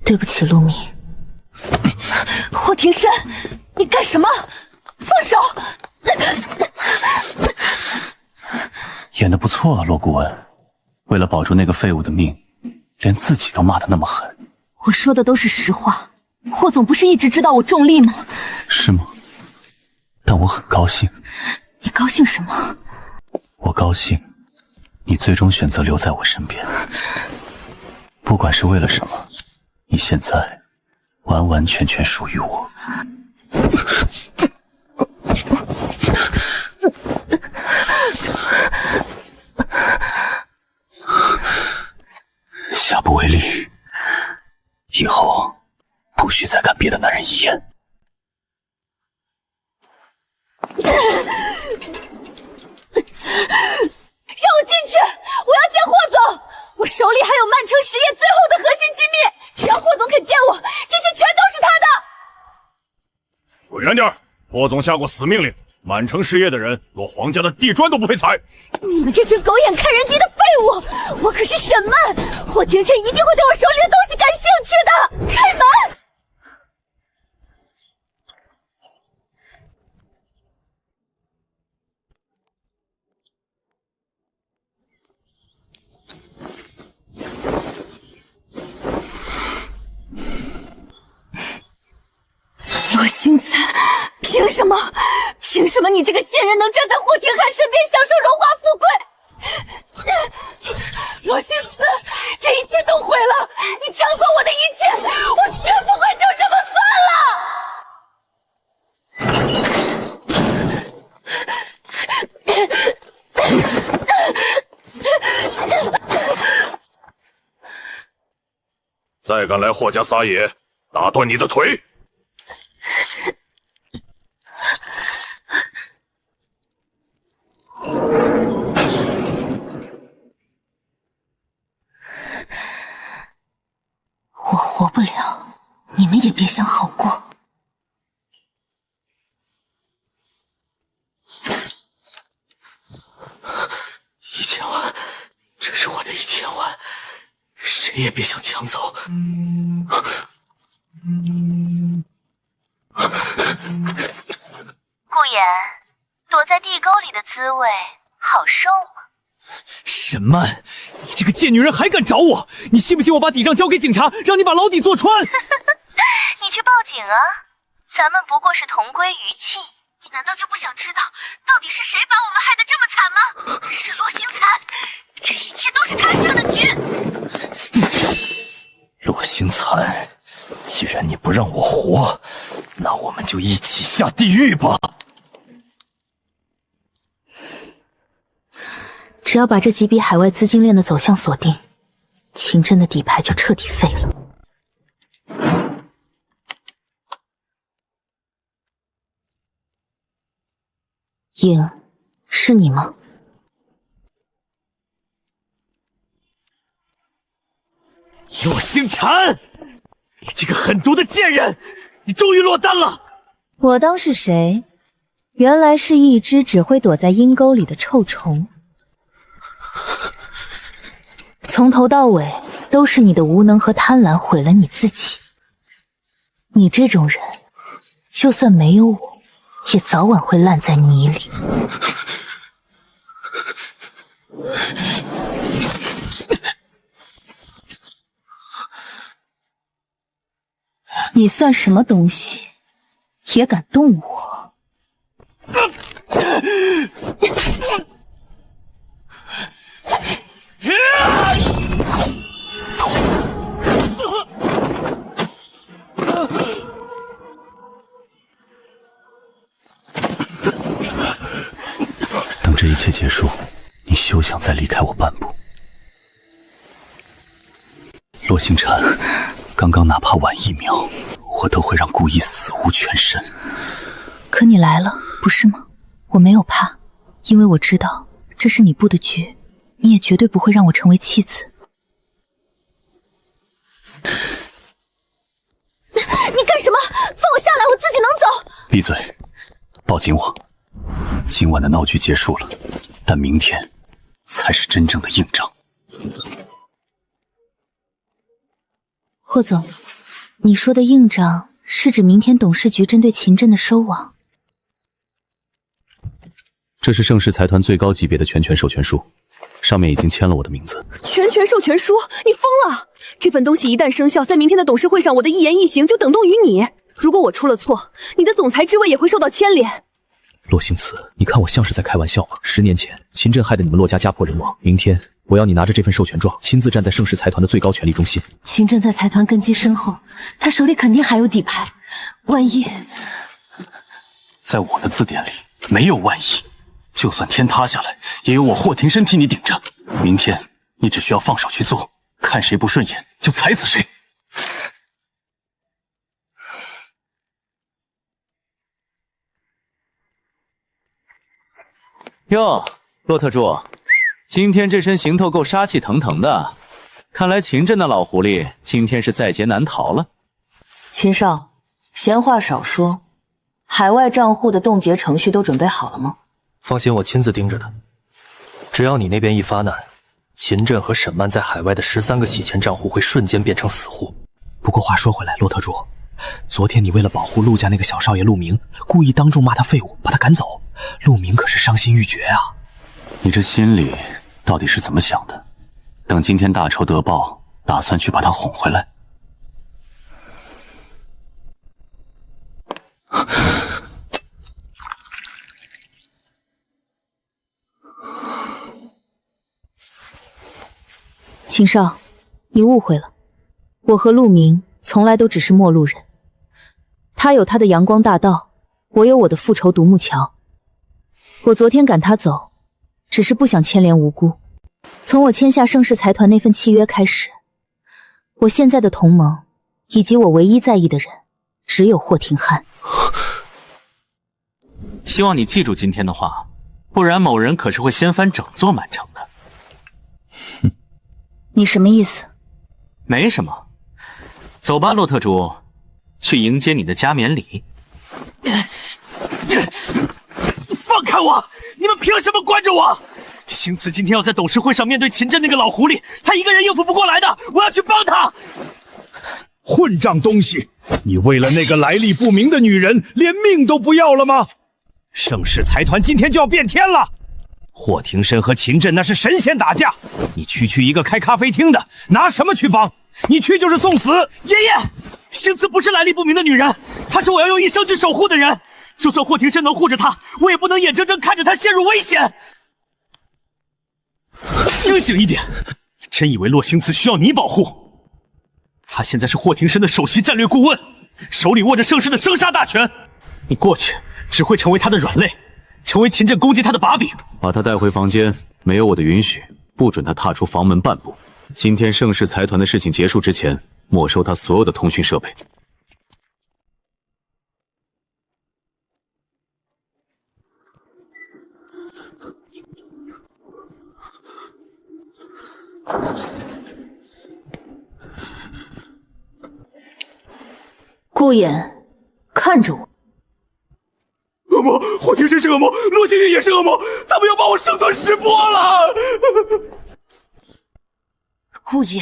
对不起，陆明。霍庭生，你干什么？放手！演得不错啊，骆顾问。为了保住那个废物的命，连自己都骂得那么狠。我说的都是实话。霍总不是一直知道我重利吗？是吗？但我很高兴。你高兴什么？我高兴，你最终选择留在我身边。不管是为了什么，你现在完完全全属于我。下不为例，以后不许再看别的男人一眼。让我进去！我要见霍总！我手里还有曼城实业最后的核心机密，只要霍总肯见我，这些全都是他的。滚远点！霍总下过死命令，满城实业的人落皇家的地砖都不配踩。你们这群狗眼看人低的废物！我可是沈曼，霍廷琛一定会对我手里的东西感兴趣的。开门！洛星璨，凭什么？凭什么你这个贱人能站在霍廷瀚身边享受荣华富贵？洛星璨，这一切都毁了！你抢走我的一切，我绝不会就这么算了！再敢来霍家撒野，打断你的腿！我活不了，你们也别想好过。1000万，这是我的1000万，谁也别想抢走。顾言，躲在地沟里的滋味好受吗？沈曼，你这个贱女人还敢找我？你信不信我把底账交给警察，让你把牢底坐穿？你去报警啊！咱们不过是同归于尽。你难道就不想知道到底是谁把我们害得这么惨吗？是洛星璨，这一切都是他设的局。洛星璨，既然你不让我活，那我们就一起下地狱吧。只要把这几笔海外资金链的走向锁定，秦真的底牌就彻底废了。影，是你吗？洛星璨，你这个狠毒的贱人，你终于落单了！我当是谁？原来是一只只会躲在阴沟里的臭虫。从头到尾都是你的无能和贪婪毁了你自己。你这种人，就算没有我，也早晚会烂在泥里。你算什么东西，也敢动我？等这一切结束，你休想再离开我半步。洛星璨，刚刚哪怕晚1秒，我都会让顾意死无全身。可你来了，不是吗？我没有怕，因为我知道这是你布的局，你也绝对不会让我成为弃子。你干什么？放我下来，我自己能走。闭嘴，抱紧我。今晚的闹剧结束了，但明天才是真正的硬仗。霍总，你说的硬仗是指明天董事局针对秦真的收网？这是盛世财团最高级别的全权授权书，上面已经签了我的名字。全权授权书？你疯了！这份东西一旦生效，在明天的董事会上，我的一言一行就等同于你。如果我出了错，你的总裁之位也会受到牵连。洛星慈，你看我像是在开玩笑吗？10年前，秦震害得你们洛家家破人亡。明天，我要你拿着这份授权状，亲自站在盛世财团的最高权力中心。秦震在财团根基深厚，他手里肯定还有底牌。万一……在我的字典里，没有万一。就算天塌下来，也有我霍廷琛替你顶着。明天，你只需要放手去做，看谁不顺眼就踩死谁。哟，骆特助，今天这身行头够杀气腾腾的，看来秦镇那老狐狸今天是在劫难逃了。秦少，闲话少说，海外账户的冻结程序都准备好了吗？放心，我亲自盯着的。只要你那边一发难，秦震和沈曼在海外的13个洗钱账户会瞬间变成死户。不过话说回来，骆特助，昨天你为了保护陆家那个小少爷陆明，故意当众骂他废物，把他赶走，陆明可是伤心欲绝啊！你这心里到底是怎么想的？等今天大仇得报，打算去把他哄回来？秦少，你误会了，我和陆明从来都只是陌路人。他有他的阳光大道，我有我的复仇独木桥。我昨天赶他走，只是不想牵连无辜。从我签下盛世财团那份契约开始，我现在的同盟以及我唯一在意的人，只有霍廷汉。希望你记住今天的话，不然某人可是会掀翻整座满城的。你什么意思？没什么，走吧，骆特主，去迎接你的加冕礼。放开我！你们凭什么关着我？星慈今天要在董事会上面对秦震那个老狐狸，他一个人应付不过来的，我要去帮他。混账东西！你为了那个来历不明的女人，连命都不要了吗？盛世财团今天就要变天了。霍廷深和秦震那是神仙打架，你区一个开咖啡厅的，拿什么去帮？你去就是送死！爷爷，星慈不是来历不明的女人，她是我要用一生去守护的人。就算霍廷深能护着她，我也不能眼睁睁看着她陷入危险。清醒一点，真以为洛星慈需要你保护？他现在是霍廷深的首席战略顾问，手里握着盛世的生杀大权，你过去只会成为他的软肋，成为秦震攻击他的把柄。把他带回房间，没有我的允许，不准他踏出房门半步。今天盛世财团的事情结束之前，没收他所有的通讯设备。顾衍，看着我。恶魔，霍廷深是恶魔，罗星云也是恶魔，他们要把我生吞食剥了！顾衍，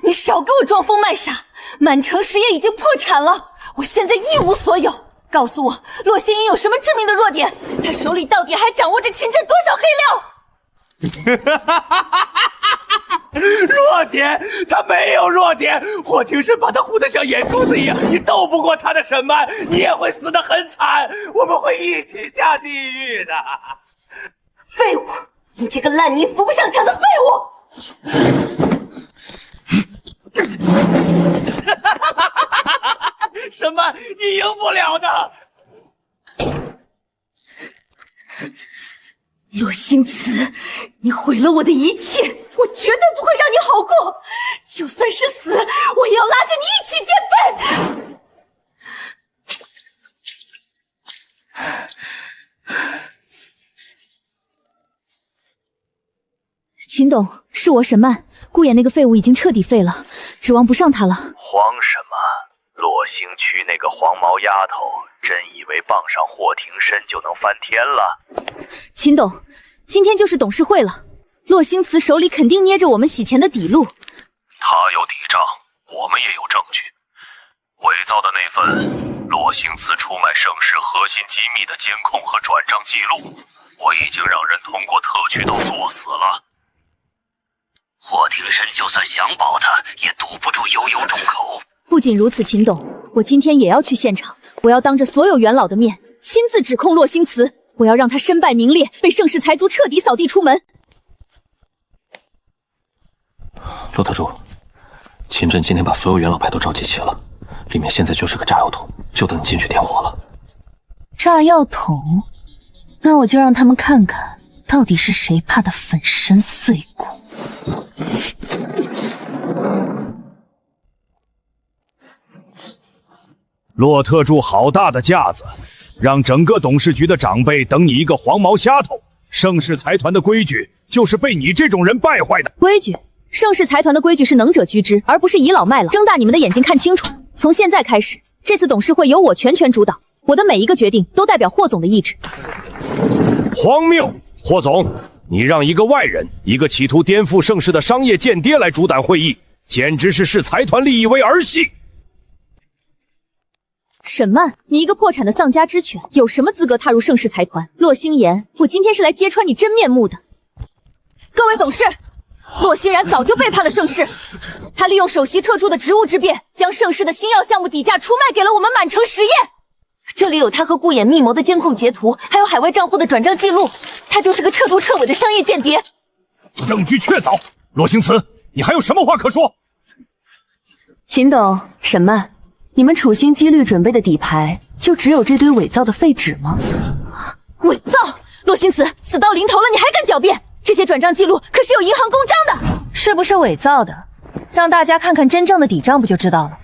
你少给我装疯卖傻！满城实业已经破产了，我现在一无所有。告诉我，洛星云有什么致命的弱点？他手里到底还掌握着秦震多少黑料？弱点？他没有弱点。霍廷深把他护得像眼珠子一样，你斗不过他的沈曼，你也会死得很惨。我们会一起下地狱的。废物！你这个烂泥扶不上墙的废物！沈曼，你赢不了的。洛星慈，你毁了我的一切，我绝对不会让你好过。就算是死，我也要拉着你一起垫背。秦董，是我沈曼，顾衍那个废物已经彻底废了，指望不上他了。慌什么？洛星区那个黄毛丫头，真以为傍上霍廷深就能翻天了？秦董，今天就是董事会了，洛星慈手里肯定捏着我们洗钱的底路。他有底账，我们也有证据。伪造的那份洛星慈出卖盛世核心机密的监控和转账记录，我已经让人通过特区都作死了。霍廷深就算想保他，也堵不住悠悠众口。不仅如此，秦董，我今天也要去现场，我要当着所有元老的面亲自指控洛星慈，我要让他身败名裂，被盛世财族彻底扫地出门。骆特主，秦震今天把所有元老牌都召集齐了，里面现在就是个炸药桶，就等你进去点火了。炸药桶？那我就让他们看看，到底是谁怕的粉身碎骨。骆特助好大的架子，让整个董事局的长辈等你一个黄毛丫头，盛世财团的规矩就是被你这种人败坏的。规矩？盛世财团的规矩是能者居之，而不是倚老卖老。睁大你们的眼睛看清楚，从现在开始，这次董事会由我全权主导，我的每一个决定都代表霍总的意志。荒谬！霍总，你让一个外人，一个企图颠覆盛世的商业间谍来主导会议，简直是视财团利益为儿戏。沈曼，你一个破产的丧家之犬，有什么资格踏入盛世财团？洛星言，我今天是来揭穿你真面目的。各位董事，洛欣然早就背叛了盛世，他利用首席特助的职务之便，将盛世的新药项目底价出卖给了我们满城实业。这里有他和顾衍密谋的监控截图，还有海外账户的转账记录，他就是个彻头彻尾的商业间谍。证据确凿，洛星辞，你还有什么话可说？秦董、沈曼，你们处心积虑准备的底牌，就只有这堆伪造的废纸吗？伪造！洛星辞，死到临头了，你还敢狡辩？这些转账记录可是有银行公章的，是不是伪造的？让大家看看真正的底账不就知道了。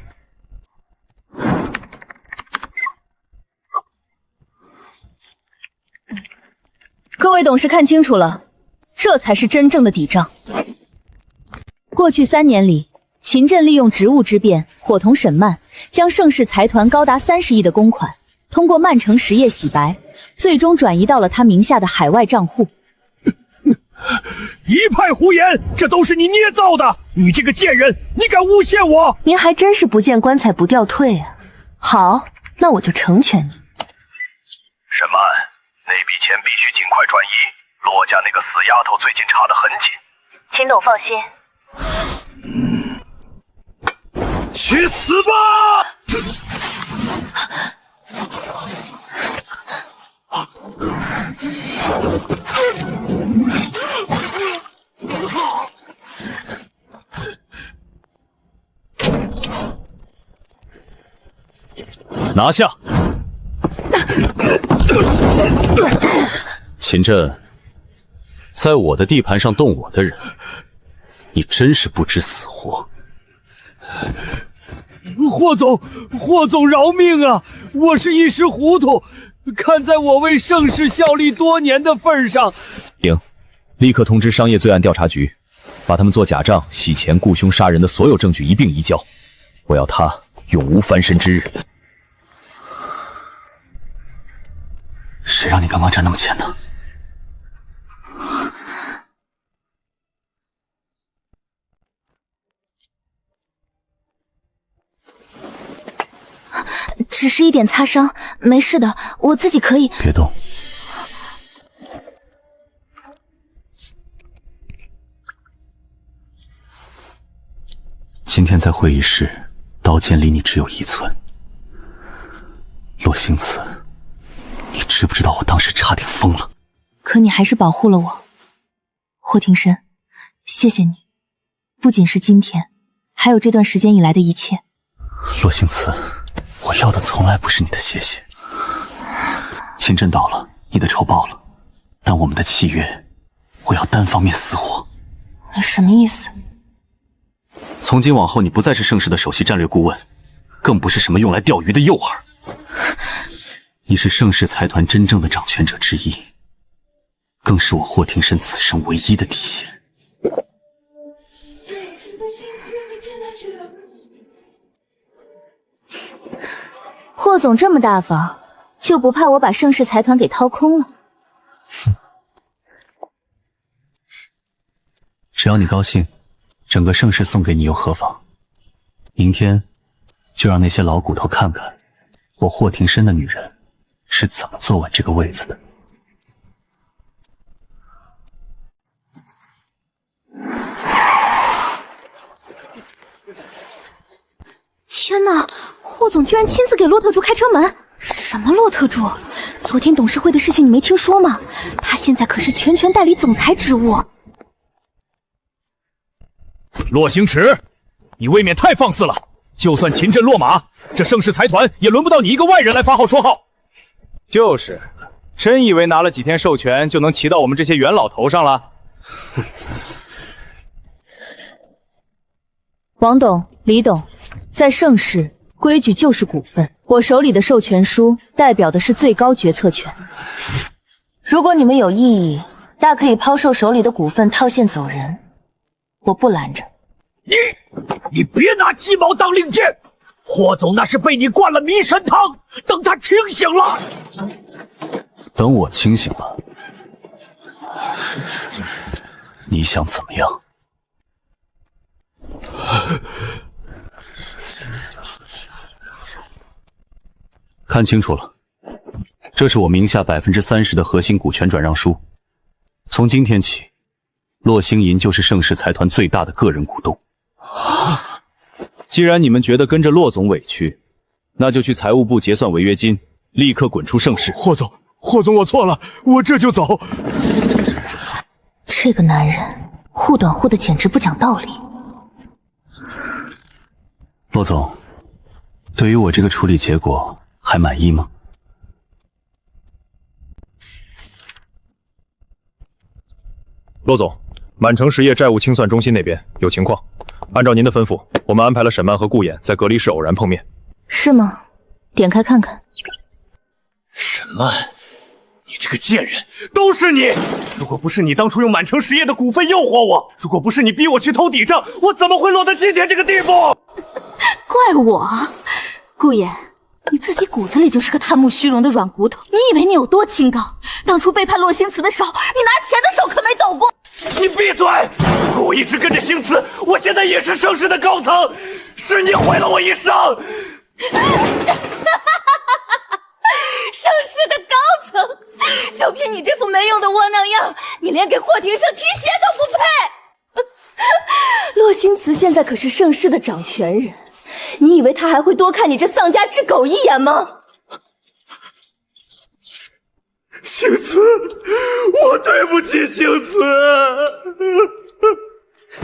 各位董事看清楚了，这才是真正的底账。过去3年里，秦震利用职务之便，伙同沈曼，将盛世财团高达30亿的公款，通过曼城实业洗白，最终转移到了他名下的海外账户。一派胡言，这都是你捏造的！你这个贱人，你敢诬陷我！您还真是不见棺材不掉退啊！好，那我就成全你。沈曼，那笔钱必须尽快转移。骆家那个死丫头最近查得很紧。秦董放心。去死吧！拿下！秦震，在我的地盘上动我的人，你真是不知死活。霍总饶命啊！我是一时糊涂，看在我为盛世效力多年的份上。行，立刻通知商业罪案调查局，把他们做假账、洗钱、雇凶、杀人的所有证据一并移交，我要他永无翻身之日。谁让你刚刚站那么前的？只是一点擦伤，没事的，我自己可以。别动。今天在会议室，刀尖离你只有1寸。洛星辞，你知不知道我当时差点疯了？可你还是保护了我，霍庭深，谢谢你，不仅是今天，还有这段时间以来的一切。洛星辞，我要的从来不是你的谢谢。秦震倒了，你的仇报了，但我们的契约，我要单方面撕毁。你什么意思？从今往后，你不再是盛世的首席战略顾问，更不是什么用来钓鱼的诱饵。你是盛世财团真正的掌权者之一，更是我霍庭深此生唯一的底线。霍总这么大方，就不怕我把盛世财团给掏空了？只要你高兴，整个盛世送给你又何妨？明天就让那些老骨头看看我霍庭深的女人是怎么坐稳这个位子的。天哪，霍总居然亲自给骆特助开车门！什么骆特助？昨天董事会的事情你没听说吗？他现在可是全权代理总裁职务。骆星驰，你未免太放肆了！就算秦震落马，这盛世财团也轮不到你一个外人来发号说号。就是，真以为拿了几天授权就能骑到我们这些元老头上了？王董、李董，在盛世，规矩就是股份，我手里的授权书代表的是最高决策权。如果你们有异议，大可以抛售手里的股份套现走人，我不拦着。你别拿鸡毛当令箭，霍总那是被你灌了迷神汤，等他清醒了。等我清醒了，你想怎么样？看清楚了，这是我名下30%的核心股权转让书。从今天起，洛星银就是盛世财团最大的个人股东。既然你们觉得跟着洛总委屈，那就去财务部结算违约金，立刻滚出盛世。霍总，我错了，我这就走。这个男人护短护的简直不讲道理。洛总，对于我这个处理结果还满意吗？骆总，满城实业债务清算中心那边有情况，按照您的吩咐，我们安排了沈曼和顾衍在隔离室偶然碰面。是吗？点开看看。沈曼，你这个贱人，都是你！如果不是你当初用满城实业的股份诱惑我，如果不是你逼我去偷底账，我怎么会落到今天这个地步？怪我，顾衍，你自己骨子里就是个贪慕虚荣的软骨头。你以为你有多清高？当初背叛洛星祠的时候，你拿钱的手可没抖过。你闭嘴！如果我一直跟着星祠，我现在也是盛世的高层。是你毁了我一生。盛世的高层，就凭你这副没用的窝囊样，你连给霍庭胜提鞋都不配。洛星祠现在可是盛世的掌权人，你以为他还会多看你这丧家之狗一眼吗？星祠，我对不起星祠。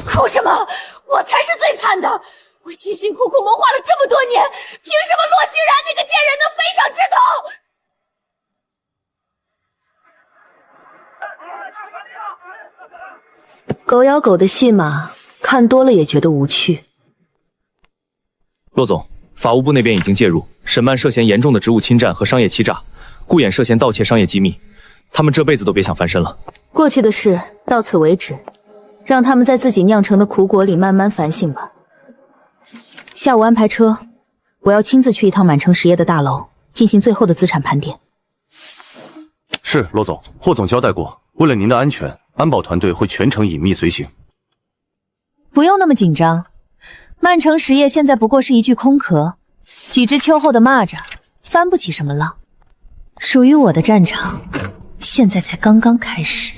哭什么？我才是最惨的！我辛辛苦苦谋划了这么多年，凭什么洛星然那个贱人能飞上枝头？狗咬狗的戏码看多了也觉得无趣。骆总，法务部那边已经介入，沈曼涉嫌严重的职务侵占和商业欺诈，顾衍涉嫌盗窃商业机密，他们这辈子都别想翻身了。过去的事到此为止，让他们在自己酿成的苦果里慢慢反省吧。下午安排车，我要亲自去一趟满城实业的大楼，进行最后的资产盘点。是，骆总，霍总交代过，为了您的安全，安保团队会全程隐秘随行。不用那么紧张，曼城实业现在不过是一具空壳，几只秋后的蚂蚱，翻不起什么浪。属于我的战场，现在才刚刚开始。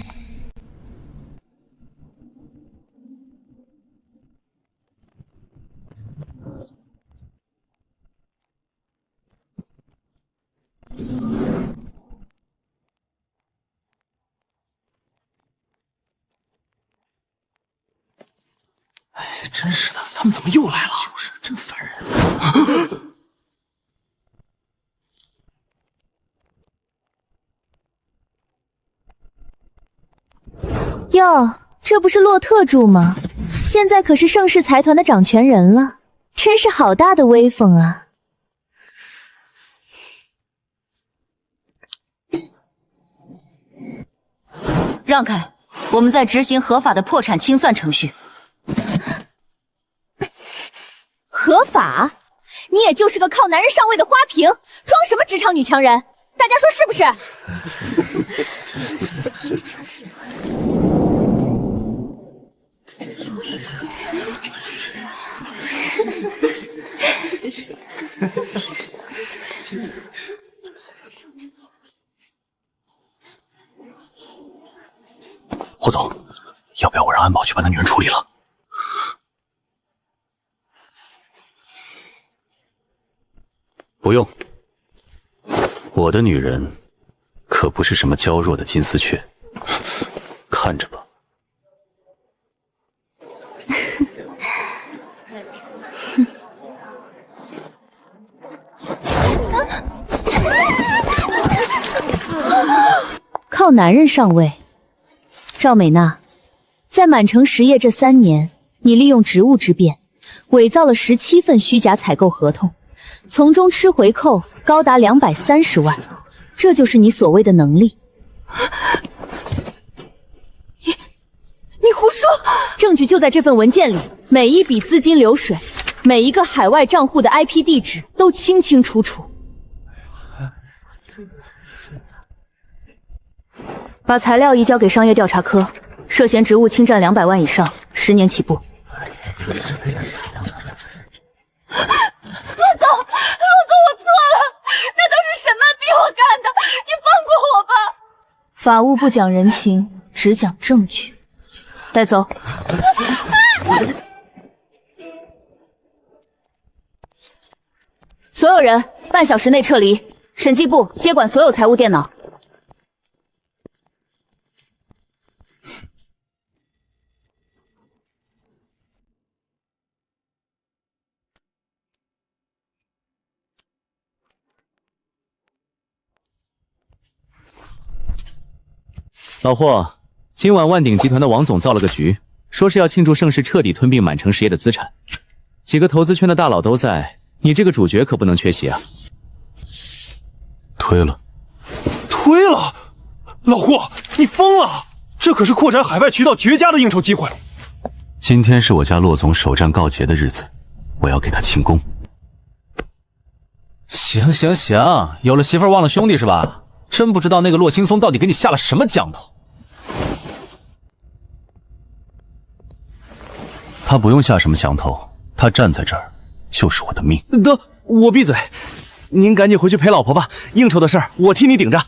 哎，真是的，他们怎么又来了？就是，真烦人。哟，这不是洛特助吗？现在可是盛世财团的掌权人了，真是好大的威风啊！让开，我们在执行合法的破产清算程序。合法？你也就是个靠男人上位的花瓶，装什么职场女强人？大家说是不是？霍总，要不要我让安保去把那女人处理了？不用，我的女人可不是什么娇弱的金丝雀，看着吧。靠男人上位。赵美娜，在满城实业这3年，你利用职务之便，伪造了17份虚假采购合同，从中吃回扣高达230万，这就是你所谓的能力。你胡说！证据就在这份文件里，每一笔资金流水，每一个海外账户的 IP 地址都清清楚楚。把材料移交给商业调查科，涉嫌职务侵占200万以上，10年起步。陆总，我错了，那都是沈曼逼我干的，你放过我吧。法务不讲人情，只讲证据。带走。所有人半小时内撤离，审计部接管所有财务电脑。老霍，今晚万鼎集团的王总造了个局，说是要庆祝盛世彻底吞并满城实业的资产，几个投资圈的大佬都在，你这个主角可不能缺席啊！推了，推了！老霍，你疯了！这可是扩展海外渠道绝佳的应酬机会。今天是我家骆总首战告捷的日子，我要给他庆功。行行行，有了媳妇儿忘了兄弟是吧？真不知道那个骆青松到底给你下了什么降头。他不用下什么降头，他站在这儿就是我的命。得，我闭嘴。您赶紧回去陪老婆吧，应酬的事儿我替你顶着。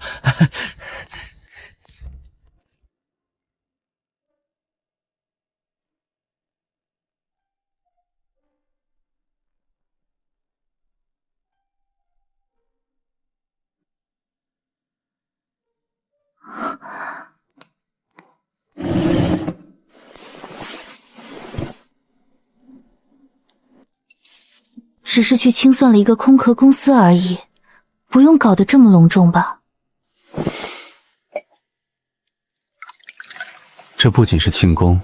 只是去清算了一个空壳公司而已，不用搞得这么隆重吧？这不仅是庆功，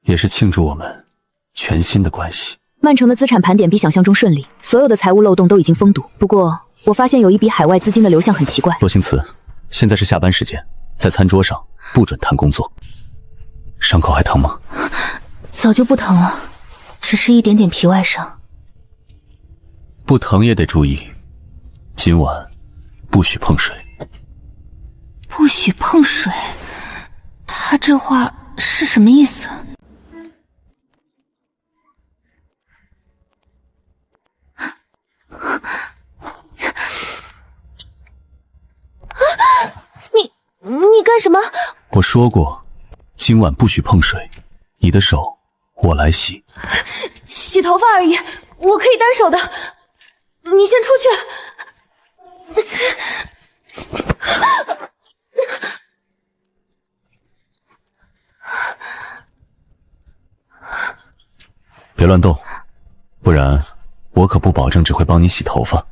也是庆祝我们全新的关系。曼城的资产盘点比想象中顺利，所有的财务漏洞都已经封堵。不过，我发现有一笔海外资金的流向很奇怪。罗星慈，现在是下班时间，在餐桌上不准谈工作。伤口还疼吗？早就不疼了，只是一点点皮外伤。不疼也得注意，今晚不许碰水。不许碰水？他这话是什么意思？你干什么？我说过，今晚不许碰水，你的手我来洗。洗头发而已，我可以单手的。你先出去。别乱动，不然我可不保证只会帮你洗头发。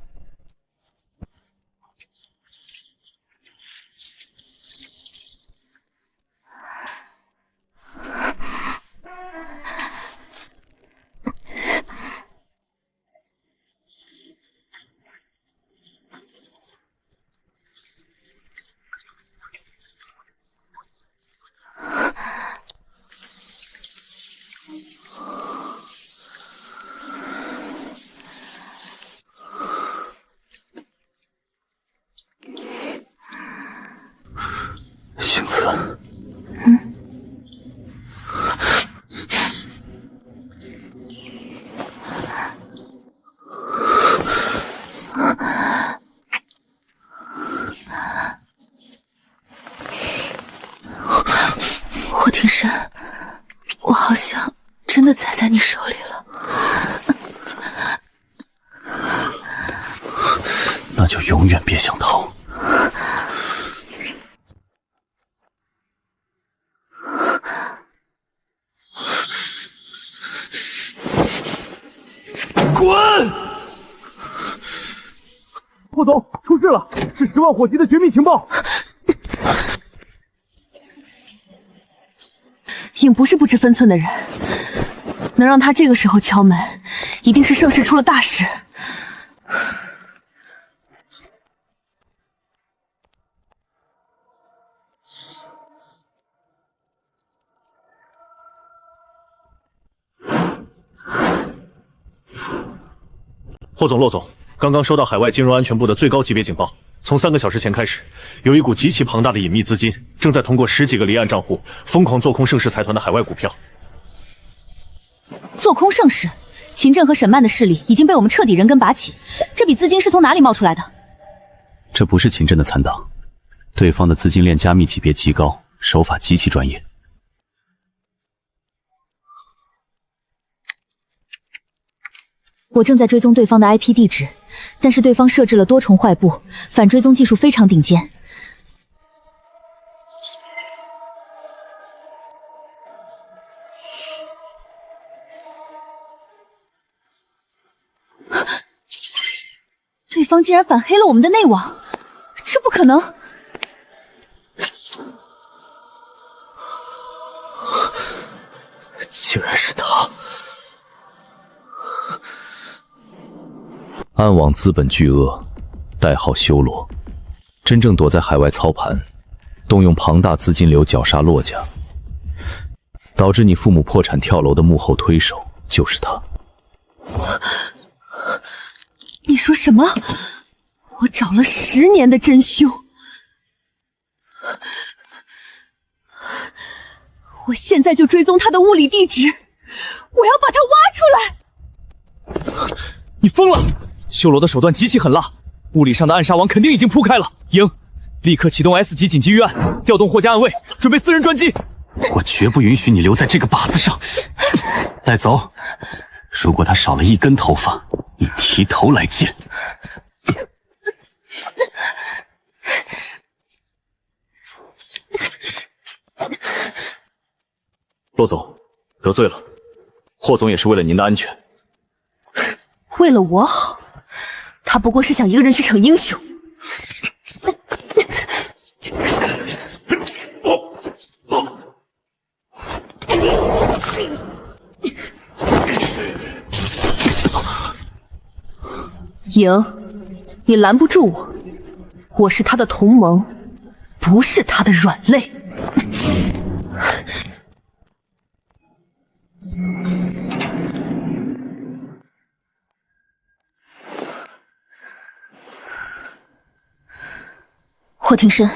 星慈，霍庭深，我好像真的栽在你手里了。那就永远别想逃。滚！霍总，出事了，是10万火急的绝密情报。影不是不知分寸的人，能让他这个时候敲门，一定是盛世出了大事。霍总、骆总，刚刚收到海外金融安全部的最高级别警报，从3个小时前开始，有一股极其庞大的隐秘资金正在通过10几个离岸账户疯狂做空盛世财团的海外股票。做空盛世，秦震和沈曼的势力已经被我们彻底人根拔起。这笔资金是从哪里冒出来的？这不是秦震的残党，对方的资金链加密级别极高，手法极其专业。我正在追踪对方的 IP 地址，但是对方设置了多重坏布，反追踪技术非常顶尖。对方竟然反黑了我们的内网，这不可能！竟然是他！暗网资本巨鳄，代号修罗，真正躲在海外操盘，动用庞大资金流绞杀洛家，导致你父母破产跳楼的幕后推手就是他。你说什么？我找了10年的真凶，我现在就追踪他的物理地址，我要把他挖出来！你疯了！修罗的手段极其狠辣，物理上的暗杀网肯定已经铺开了。赢，立刻启动 S 级紧急预案，调动霍家暗卫，准备私人专机。我绝不允许你留在这个靶子上，带走。如果他少了1根头发，你提头来见。骆总，得罪了，霍总也是为了您的安全。为了我好，他不过是想一个人去逞英雄。赢，你拦不住我，我是他的同盟，不是他的软肋。霍庭深，